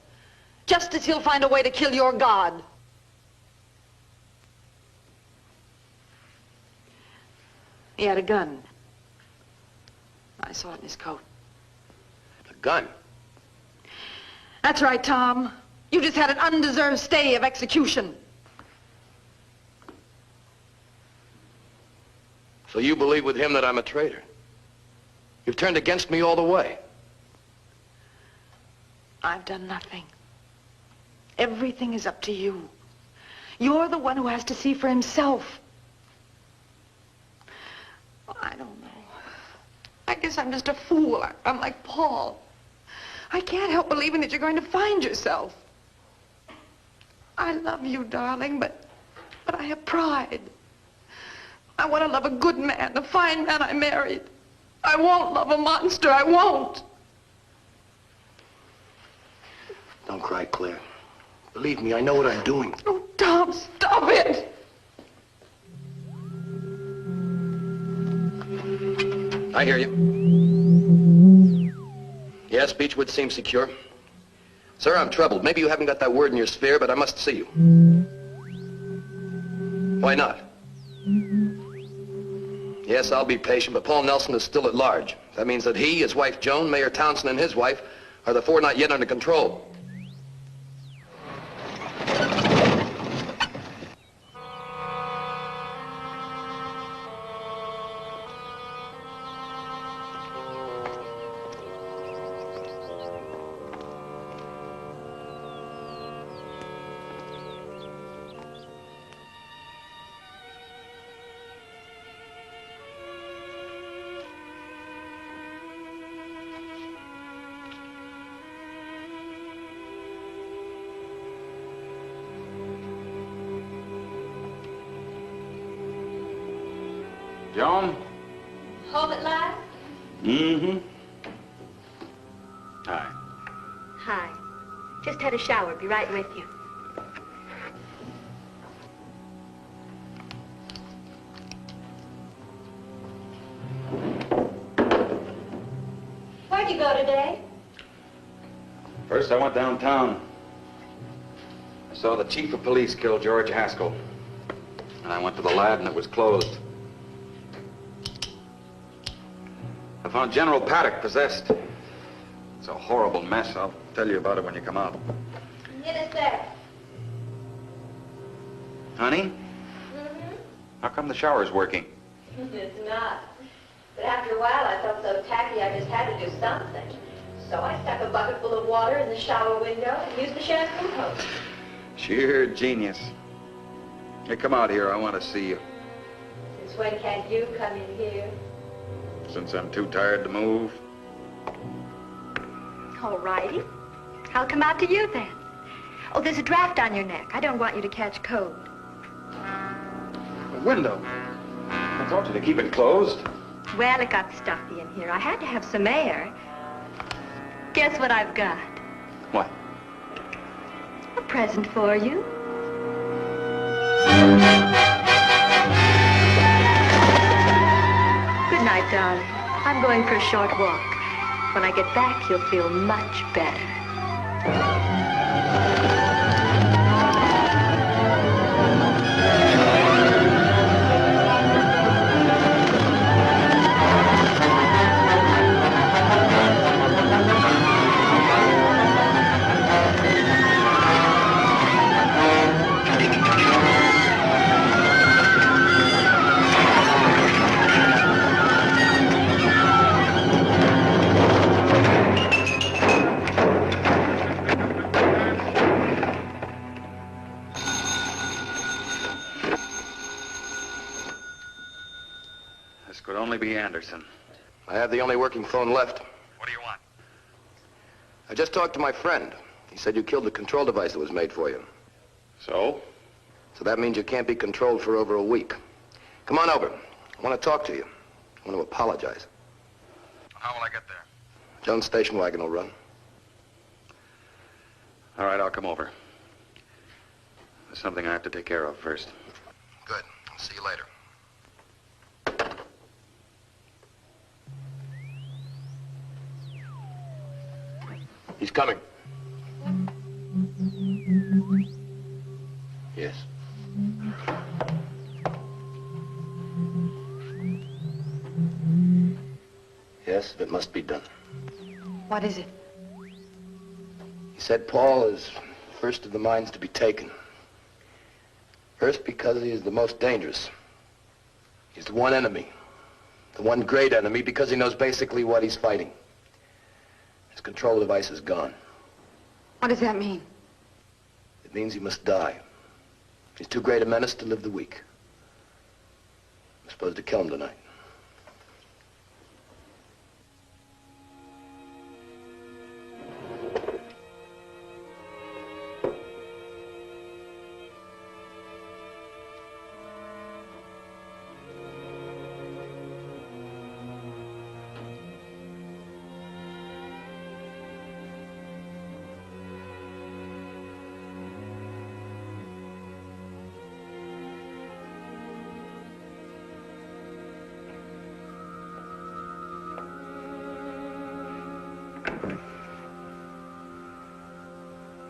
[SPEAKER 7] Just as he'll find a way to kill your God. He had a gun. I saw it in his coat.
[SPEAKER 6] A gun?
[SPEAKER 7] That's right, Tom. You just had an undeserved stay of execution.
[SPEAKER 6] So you believe with him that I'm a traitor? You've turned against me all the way.
[SPEAKER 7] I've done nothing. Everything is up to you. You're the one who has to see for himself. I don't know. I guess I'm just a fool. I'm like Paul. I can't help believing that you're going to find yourself. I love you, darling, but I have pride. I want to love a good man, a fine man I married. I won't love a monster. I won't.
[SPEAKER 6] Don't cry, Claire. Believe me, I know what I'm doing.
[SPEAKER 7] Oh, Tom, stop it!
[SPEAKER 6] I hear you. Yes, Beechwood seems secure. Sir, I'm troubled. Maybe you haven't got that word in your sphere, but I must see you. Why not? Yes, I'll be patient, but Paul Nelson is still at large. That means that he, his wife Joan, Mayor Townsend, and his wife are the 4 not yet under control.
[SPEAKER 3] Joan?
[SPEAKER 1] Home at last?
[SPEAKER 3] Mm-hmm. Hi.
[SPEAKER 1] Hi. Just had a shower. Be right with you. Where'd you go today?
[SPEAKER 3] First, I went downtown. I saw the chief of police kill George Haskell. And I went to the lab and it was closed. I found General Paddock possessed. It's a horrible mess. I'll tell you about it when you come out.
[SPEAKER 1] In a sec.
[SPEAKER 3] Honey?
[SPEAKER 1] Mm-hmm.
[SPEAKER 3] How come the shower's working?
[SPEAKER 1] It's not. But after a while, I felt so tacky I just had to do something. So I stuck a bucket full of water in the shower window and used the shampoo hose.
[SPEAKER 3] Sheer genius. Hey, come out here. I want to see you.
[SPEAKER 1] Since when can't you come in here?
[SPEAKER 3] Since I'm too tired to move.
[SPEAKER 1] All righty. I'll come out to you then. Oh, there's a draft on your neck. I don't want you to catch cold.
[SPEAKER 3] The window. I told you to keep it closed.
[SPEAKER 1] Well, it got stuffy in here. I had to have some air. Guess what I've got?
[SPEAKER 3] What?
[SPEAKER 1] A present for you. Good night, darling. I'm going for a short walk. When I get back, you'll feel much better.
[SPEAKER 3] This could only be Anderson.
[SPEAKER 6] I have the only working phone left.
[SPEAKER 3] What do you want?
[SPEAKER 6] I just talked to my friend. He said you killed the control device that was made for you.
[SPEAKER 3] So?
[SPEAKER 6] So that means you can't be controlled for over a week. Come on over. I want to talk to you. I want to apologize.
[SPEAKER 3] How will I get there?
[SPEAKER 6] Jones' station wagon will run.
[SPEAKER 3] All right, I'll come over. There's something I have to take care of first.
[SPEAKER 6] Good. I'll see you later. He's coming. Yes. Yes, it must be done.
[SPEAKER 7] What is it?
[SPEAKER 6] He said Paul is first of the minds to be taken. First because he is the most dangerous. He's the one enemy. The one great enemy because he knows basically what he's fighting. His control device is gone.
[SPEAKER 7] What does that mean?
[SPEAKER 6] It means he must die. He's too great a menace to live the week. I'm supposed to kill him tonight.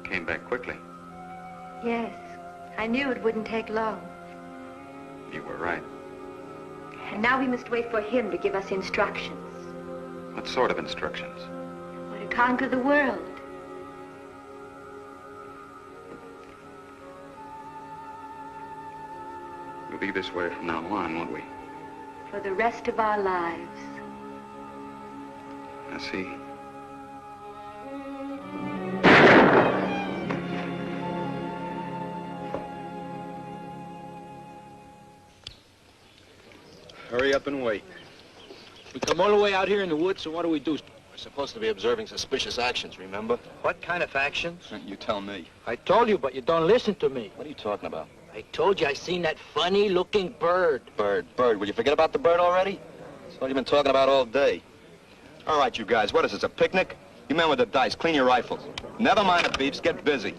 [SPEAKER 3] Came back quickly.
[SPEAKER 1] Yes. I knew it wouldn't take long.
[SPEAKER 3] You were right.
[SPEAKER 1] And now we must wait for him to give us instructions.
[SPEAKER 3] What sort of instructions?
[SPEAKER 1] Or to conquer the world.
[SPEAKER 3] We'll be this way from now on, won't we?
[SPEAKER 1] For the rest of our lives.
[SPEAKER 3] I see.
[SPEAKER 10] Hurry up and wait. We come all the way out here in the woods, so what do we do?
[SPEAKER 6] We're supposed to be observing suspicious actions, remember?
[SPEAKER 10] What kind of actions?
[SPEAKER 9] You tell me.
[SPEAKER 10] I told you, but you don't listen to me.
[SPEAKER 9] What are you talking about?
[SPEAKER 10] I told you I seen that funny-looking bird.
[SPEAKER 15] Bird. Will you forget about the bird already? That's all you've been talking about all day. All right, you guys, what is this, a picnic? You men with the dice, clean your rifles. Never mind the beefs, get busy.
[SPEAKER 7] Is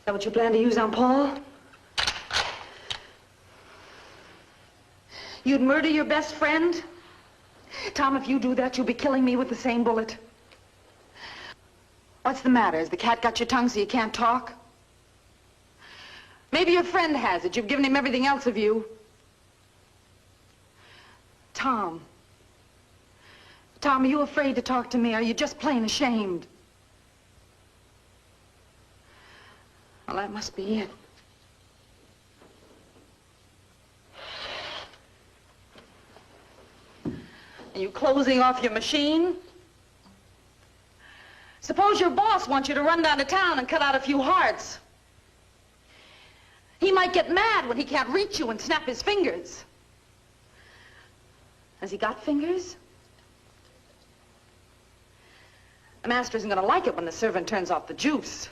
[SPEAKER 7] that what you plan to use on Paul? You'd murder your best friend? Tom, if you do that, you'll be killing me with the same bullet. What's the matter? Has the cat got your tongue so you can't talk? Maybe your friend has it. You've given him everything else of you. Tom. Tom, are you afraid to talk to me? Are you just plain ashamed? Well, that must be it. Are you closing off your machine? Suppose your boss wants you to run down to town and cut out a few hearts. He might get mad when he can't reach you and snap his fingers. Has he got fingers? The master isn't going to like it when the servant turns off the juice.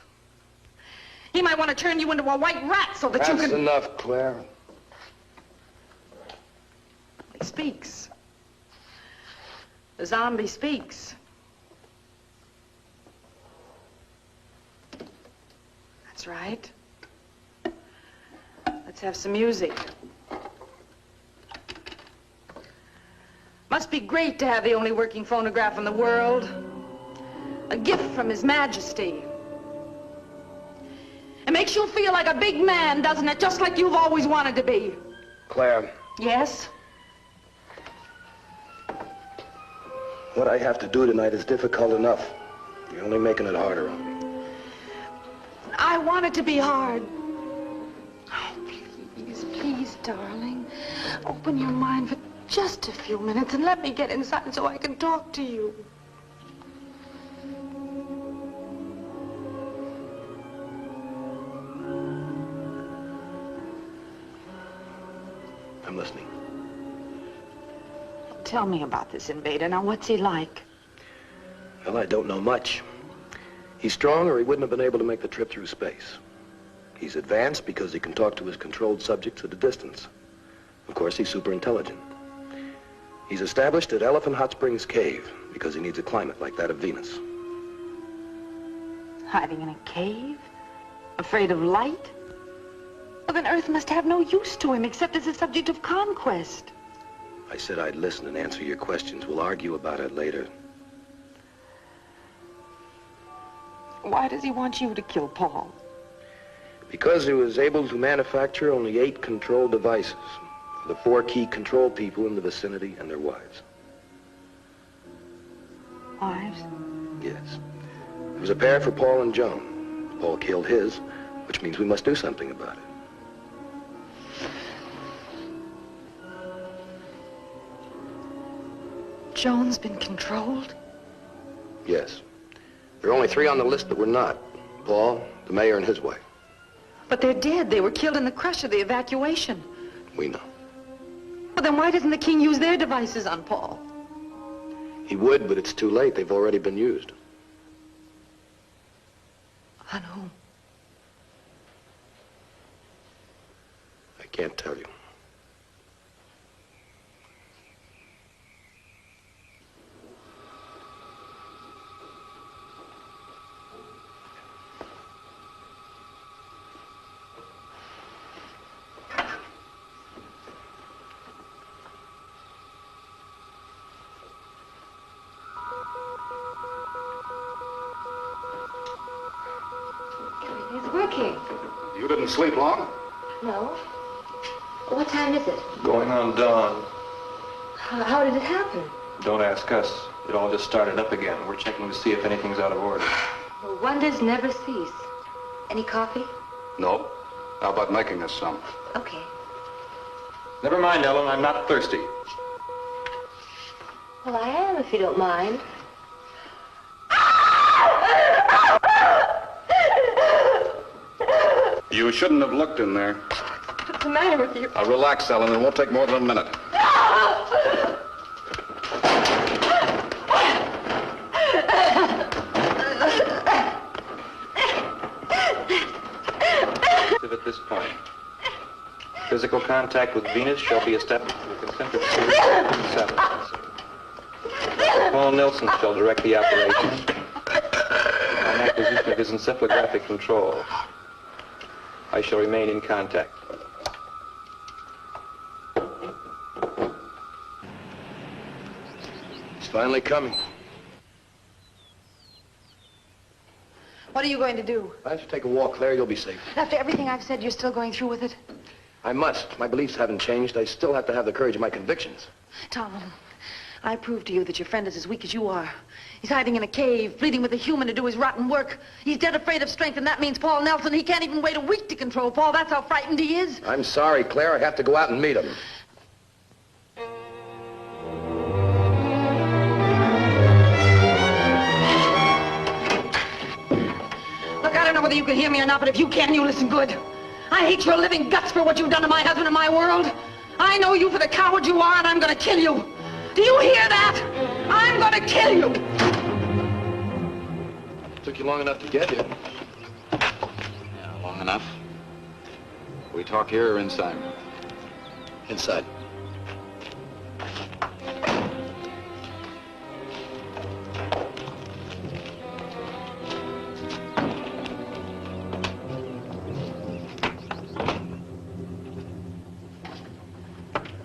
[SPEAKER 7] He might want to turn you into a white rat so that you can...
[SPEAKER 6] That's enough, Claire.
[SPEAKER 7] He speaks. The zombie speaks. That's right. Let's have some music. Must be great to have the only working phonograph in the world. A gift from His Majesty. It makes you feel like a big man, doesn't it? Just like you've always wanted to be.
[SPEAKER 6] Claire.
[SPEAKER 7] Yes?
[SPEAKER 6] What I have to do tonight is difficult enough. You're only making it harder on me.
[SPEAKER 7] I want it to be hard. Oh, please, please, darling. Open your mind for just a few minutes and let me get inside so I can talk to you.
[SPEAKER 6] I'm listening.
[SPEAKER 7] Tell me about this invader. Now, what's he like?
[SPEAKER 6] Well, I don't know much. He's strong or he wouldn't have been able to make the trip through space. He's advanced because he can talk to his controlled subjects at a distance. Of course, he's super intelligent. He's established at Elephant Hot Springs Cave because he needs a climate like that of Venus.
[SPEAKER 7] Hiding in a cave? Afraid of light? Well, then Earth must have no use to him except as a subject of conquest.
[SPEAKER 6] I said I'd listen and answer your questions. We'll argue about it later.
[SPEAKER 7] Why does he want you to kill Paul?
[SPEAKER 6] Because he was able to manufacture only 8 control devices for the 4 key control people in the vicinity and their wives.
[SPEAKER 7] Wives?
[SPEAKER 6] Yes. There was a pair for Paul and Joan. Paul killed his, which means we must do something about it.
[SPEAKER 7] Joan's been controlled?
[SPEAKER 6] Yes. There are only 3 on the list that were not. Paul, the mayor, and his wife.
[SPEAKER 7] But they're dead. They were killed in the crush of the evacuation.
[SPEAKER 6] We know.
[SPEAKER 7] Well, then why doesn't the king use their devices on Paul?
[SPEAKER 6] He would, but it's too late. They've already been used.
[SPEAKER 7] On whom?
[SPEAKER 6] I can't tell you.
[SPEAKER 1] It's working.
[SPEAKER 9] You didn't sleep long?
[SPEAKER 1] No. What time is it?
[SPEAKER 13] Going on dawn.
[SPEAKER 1] How did it happen?
[SPEAKER 13] Don't ask us. It all just started up again. We're checking to see if anything's out of order.
[SPEAKER 1] Well, wonders never cease. Any coffee?
[SPEAKER 9] No. How about making us some?
[SPEAKER 1] Okay.
[SPEAKER 13] Never mind, Ellen. I'm not thirsty.
[SPEAKER 1] Well, I am, if you don't mind.
[SPEAKER 9] You shouldn't have looked in there.
[SPEAKER 1] What's the matter with you?
[SPEAKER 9] Relax, Ellen. It won't take more than a minute.
[SPEAKER 13] at this point. Physical contact with Venus shall be established through a concentric series of satellites. Paul Nelson shall direct the operation and acquisition of his encephalographic control. I shall remain in contact.
[SPEAKER 6] It's finally coming.
[SPEAKER 7] What are you going to do?
[SPEAKER 6] Why don't you take a walk, Claire? You'll be safe.
[SPEAKER 7] After everything I've said, you're still going through with it?
[SPEAKER 6] I must. My beliefs haven't changed. I still have to have the courage of my convictions.
[SPEAKER 7] Tom, I proved to you that your friend is as weak as you are. He's hiding in a cave, pleading with a human to do his rotten work. He's dead afraid of strength, and that means Paul Nelson. He can't even wait a week to control Paul. That's how frightened he is.
[SPEAKER 6] I'm sorry, Claire. I have to go out and meet him.
[SPEAKER 7] Look, I don't know whether you can hear me or not, but if you can, you listen good. I hate your living guts for what you've done to my husband and my world. I know you for the coward you are, and I'm going to kill you. Do you hear that? I'm going to kill you.
[SPEAKER 6] Took you long enough to get here.
[SPEAKER 3] Yeah, long enough. We talk here or inside?
[SPEAKER 6] Inside.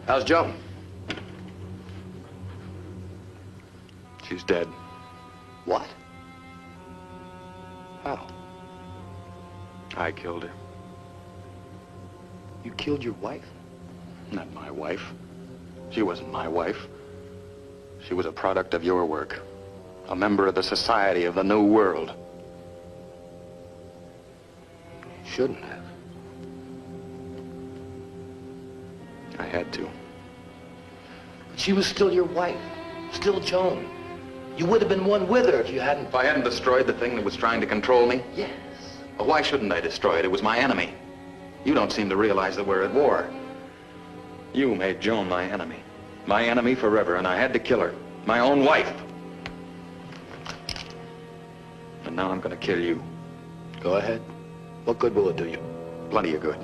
[SPEAKER 6] How's Joan?
[SPEAKER 3] She's dead.
[SPEAKER 6] What? How?
[SPEAKER 3] I killed her.
[SPEAKER 6] You killed your wife?
[SPEAKER 3] Not my wife. She wasn't my wife. She was a product of your work. A member of the Society of the New World.
[SPEAKER 6] Shouldn't have.
[SPEAKER 3] I had to.
[SPEAKER 6] But she was still your wife. Still Joan. You would have been one with her if you hadn't...
[SPEAKER 3] If I hadn't destroyed the thing that was trying to control me?
[SPEAKER 6] Yes.
[SPEAKER 3] Well, why shouldn't I destroy it? It was my enemy. You don't seem to realize that we're at war. You made Joan my enemy. My enemy forever, and I had to kill her. My own wife. And now I'm going to kill you.
[SPEAKER 6] Go ahead. What good will it do you?
[SPEAKER 3] Plenty of good.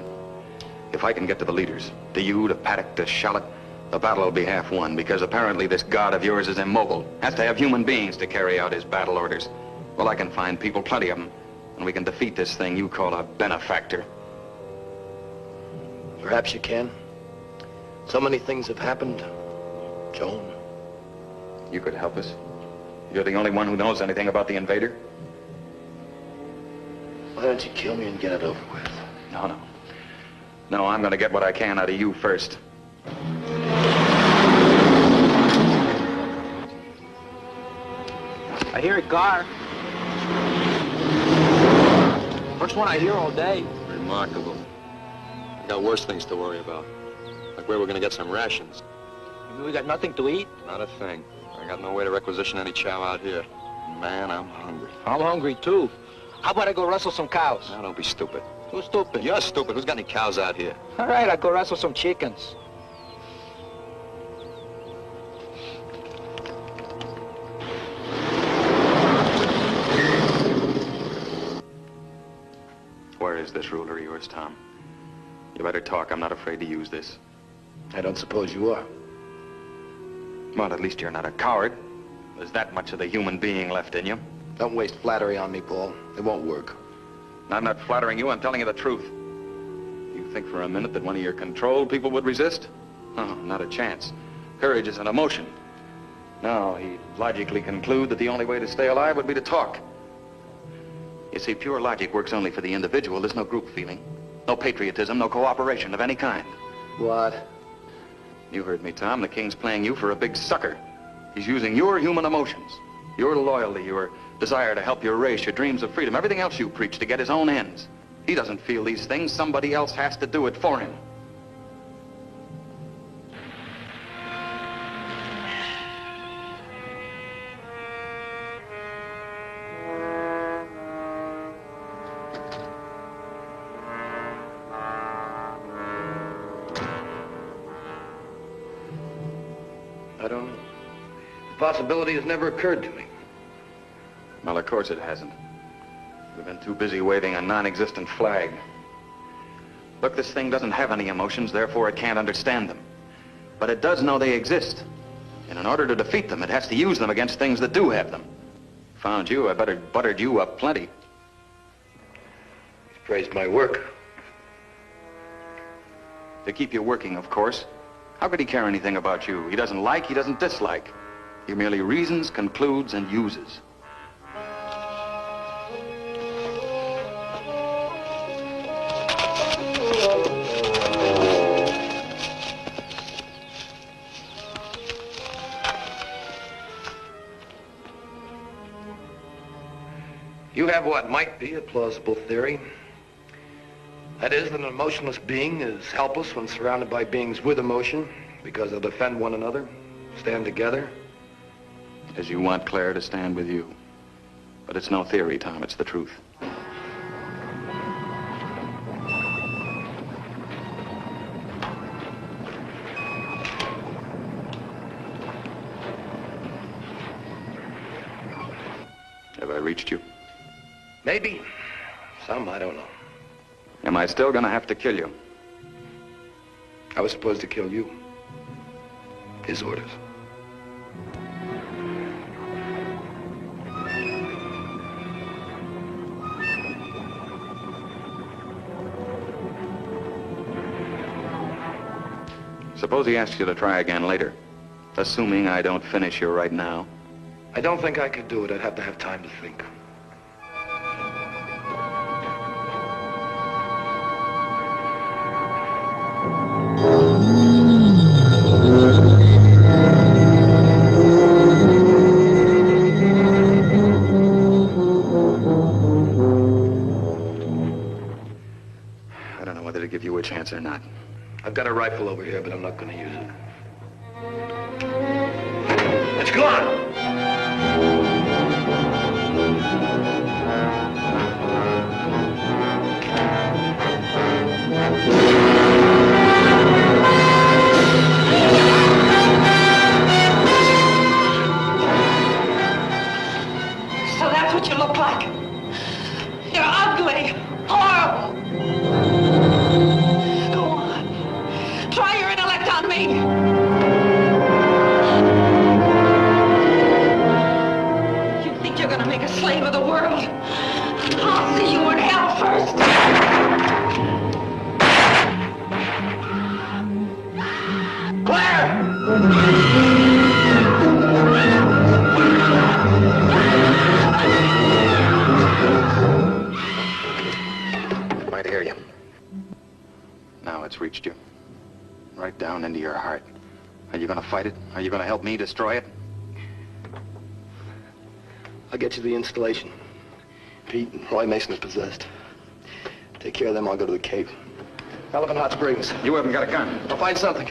[SPEAKER 3] If I can get to the leaders, to you, to Paddock, to Shallot, the battle will be half won, because apparently this god of yours is immobile. Has to have human beings to carry out his battle orders. Well, I can find people, plenty of them, and we can defeat this thing you call a benefactor.
[SPEAKER 6] Perhaps you can. So many things have happened. Joan.
[SPEAKER 3] You could help us. You're the only one who knows anything about the invader.
[SPEAKER 6] Why don't you kill me and get it over with?
[SPEAKER 3] No, no. No, I'm going to get what I can out of you first.
[SPEAKER 10] I hear a car. First one I hear all day.
[SPEAKER 15] Remarkable. I got worse things to worry about. Like where we're going to get some rations.
[SPEAKER 10] You mean we got nothing to eat?
[SPEAKER 15] Not a thing. I got no way to requisition any chow out here. Man, I'm hungry.
[SPEAKER 10] I'm hungry, too. How about I go rustle some cows?
[SPEAKER 15] Now, don't be stupid.
[SPEAKER 10] Who's stupid?
[SPEAKER 15] You're stupid. Who's got any cows out here?
[SPEAKER 10] All right, I'll go rustle some chickens.
[SPEAKER 3] Where is this ruler of yours, Tom? You better talk. I'm not afraid to use this.
[SPEAKER 6] I don't suppose you are.
[SPEAKER 3] Well, at least you're not a coward. There's that much of the human being left in you.
[SPEAKER 6] Don't waste flattery on me, Paul. It won't work.
[SPEAKER 3] I'm not flattering you. I'm telling you the truth. You think for a minute that one of your controlled people would resist? Oh, not a chance. Courage is an emotion. No, he'd logically conclude that the only way to stay alive would be to talk. You see, pure logic works only for the individual. There's no group feeling, no patriotism, no cooperation of any kind.
[SPEAKER 6] What?
[SPEAKER 3] You heard me, Tom. The king's playing you for a big sucker. He's using your human emotions, your loyalty, your desire to help your race, your dreams of freedom, everything else you preach to get his own ends. He doesn't feel these things. Somebody else has to do it for him.
[SPEAKER 6] I don't know. The possibility has never occurred to me.
[SPEAKER 3] Well, of course it hasn't. We've been too busy waving a non-existent flag. Look, this thing doesn't have any emotions, therefore it can't understand them. But it does know they exist. And in order to defeat them, it has to use them against things that do have them. Found you, I better buttered you up plenty.
[SPEAKER 6] He's praised my work.
[SPEAKER 3] To keep you working, of course. How could he care anything about you? He doesn't like, he doesn't dislike. He merely reasons, concludes, and uses.
[SPEAKER 6] You have what might be a plausible theory. That is, that an emotionless being is helpless when surrounded by beings with emotion because they'll defend one another, stand together.
[SPEAKER 3] As you want Claire to stand with you. But it's no theory, Tom, it's the truth. Have I reached you?
[SPEAKER 6] Maybe. Some, I don't know.
[SPEAKER 3] Am I still gonna have to kill you?
[SPEAKER 6] I was supposed to kill you. His orders.
[SPEAKER 3] Suppose he asks you to try again later. Assuming I don't finish you right now.
[SPEAKER 6] I don't think I could do it. I'd have to have time to think.
[SPEAKER 3] I don't know whether to give you a chance or not.
[SPEAKER 6] I've got a rifle over here, but I'm not going to use it. It's gone!
[SPEAKER 7] So that's what you look like. You're ugly, horrible. Go on. Try your intellect on me. You think you're gonna make a slave of the world? I'll see you in hell first.
[SPEAKER 3] It might hear you. Now it's reached you. Right down into your heart. Are you gonna fight it? Are you gonna help me destroy it?
[SPEAKER 6] I'll get you the installation. Pete and Roy Mason is possessed. Take care of them, I'll go to the Cape. Elephant Hot Springs.
[SPEAKER 3] You haven't got a gun.
[SPEAKER 6] I'll find something.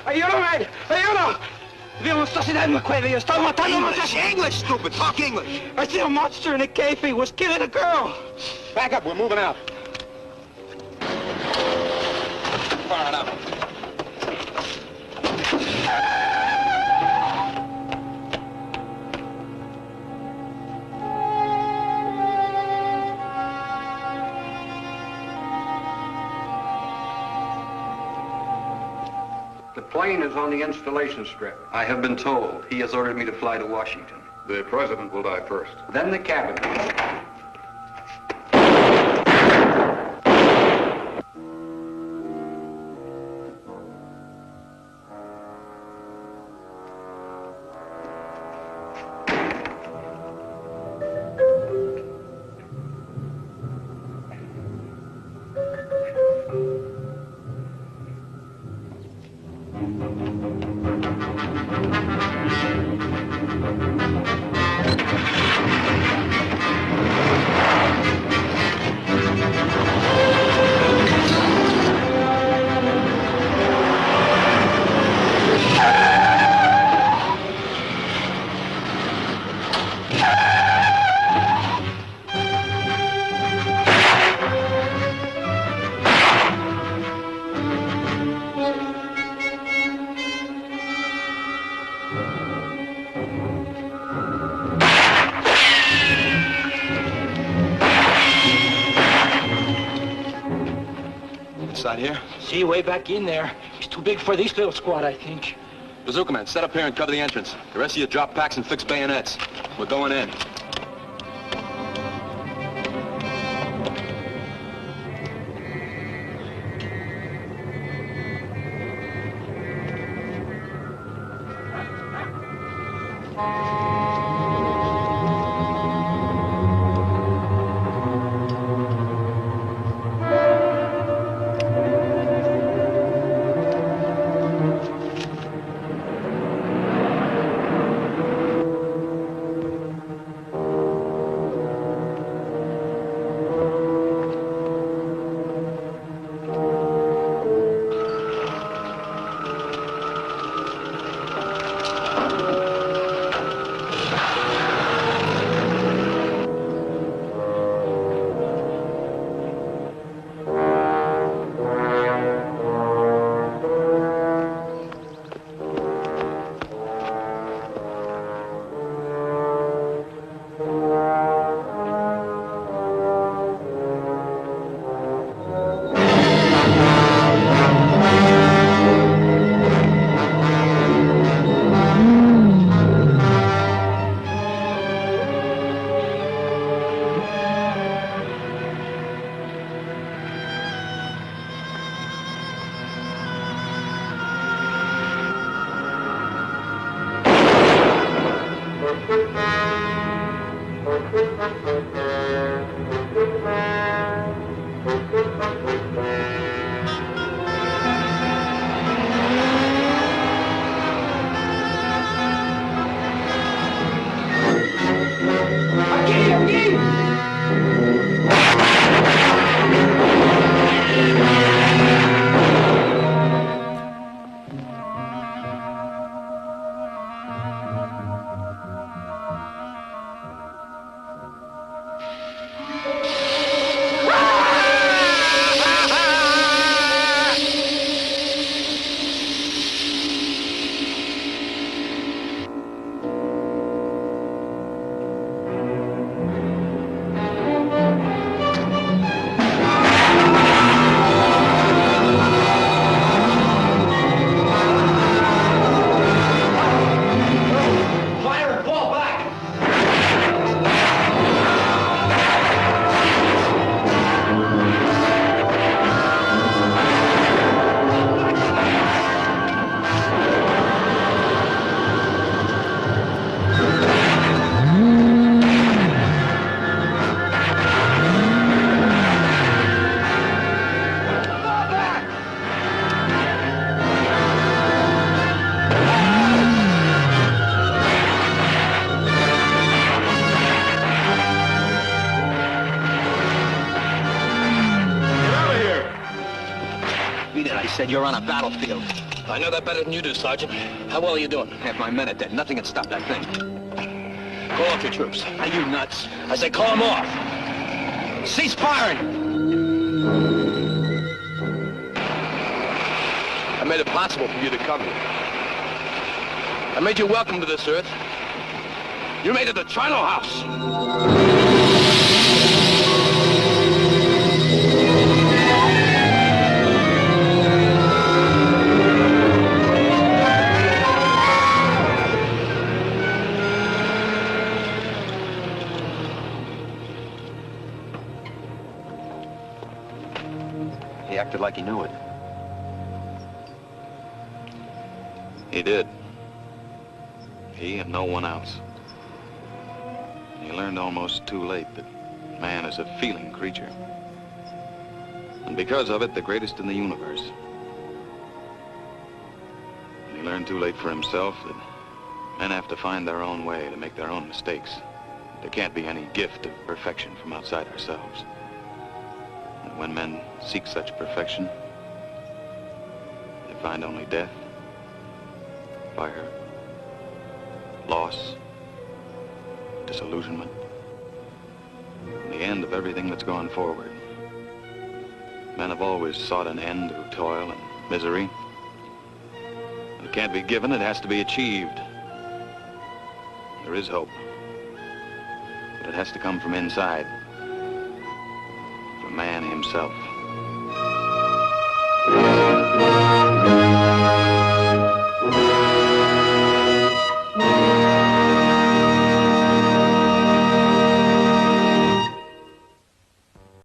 [SPEAKER 16] Aiutami! Aiuto! Io non sto sedendo quelli, io sto matando...
[SPEAKER 15] English, stupid! Talk English!
[SPEAKER 16] I see a monster in a cave. He was killing a girl.
[SPEAKER 8] Back up, we're moving out.
[SPEAKER 15] Far enough.
[SPEAKER 9] The plane is on the installation strip.
[SPEAKER 13] I have been told. He has ordered me to fly to Washington.
[SPEAKER 9] The president will die first.
[SPEAKER 8] Then the cabinet.
[SPEAKER 15] inside here?
[SPEAKER 10] See, way back in there. He's too big for this little squad, I think.
[SPEAKER 15] Bazooka man, set up here and cover the entrance. The rest of you drop packs and fix bayonets. We're going in. You're on a battlefield.
[SPEAKER 6] I know that better than you do, Sergeant. How well are you doing?
[SPEAKER 15] Half my men are dead. Nothing can stop that thing.
[SPEAKER 6] Call off your troops.
[SPEAKER 15] Are you nuts?
[SPEAKER 6] I say call them off. Cease firing! I made it possible for you to come here. I made you welcome to this earth. You made it the Charno House.
[SPEAKER 15] He acted like he knew it.
[SPEAKER 3] He did. He and no one else. He learned almost too late that man is a feeling creature. And because of it, the greatest in the universe. And he learned too late for himself that men have to find their own way to make their own mistakes. There can't be any gift of perfection from outside ourselves. And when men seek such perfection, they find only death, fire, loss, disillusionment, and the end of everything that's gone forward. Men have always sought an end through toil and misery. If it can't be given, it has to be achieved. There is hope, but it has to come from inside, from man himself.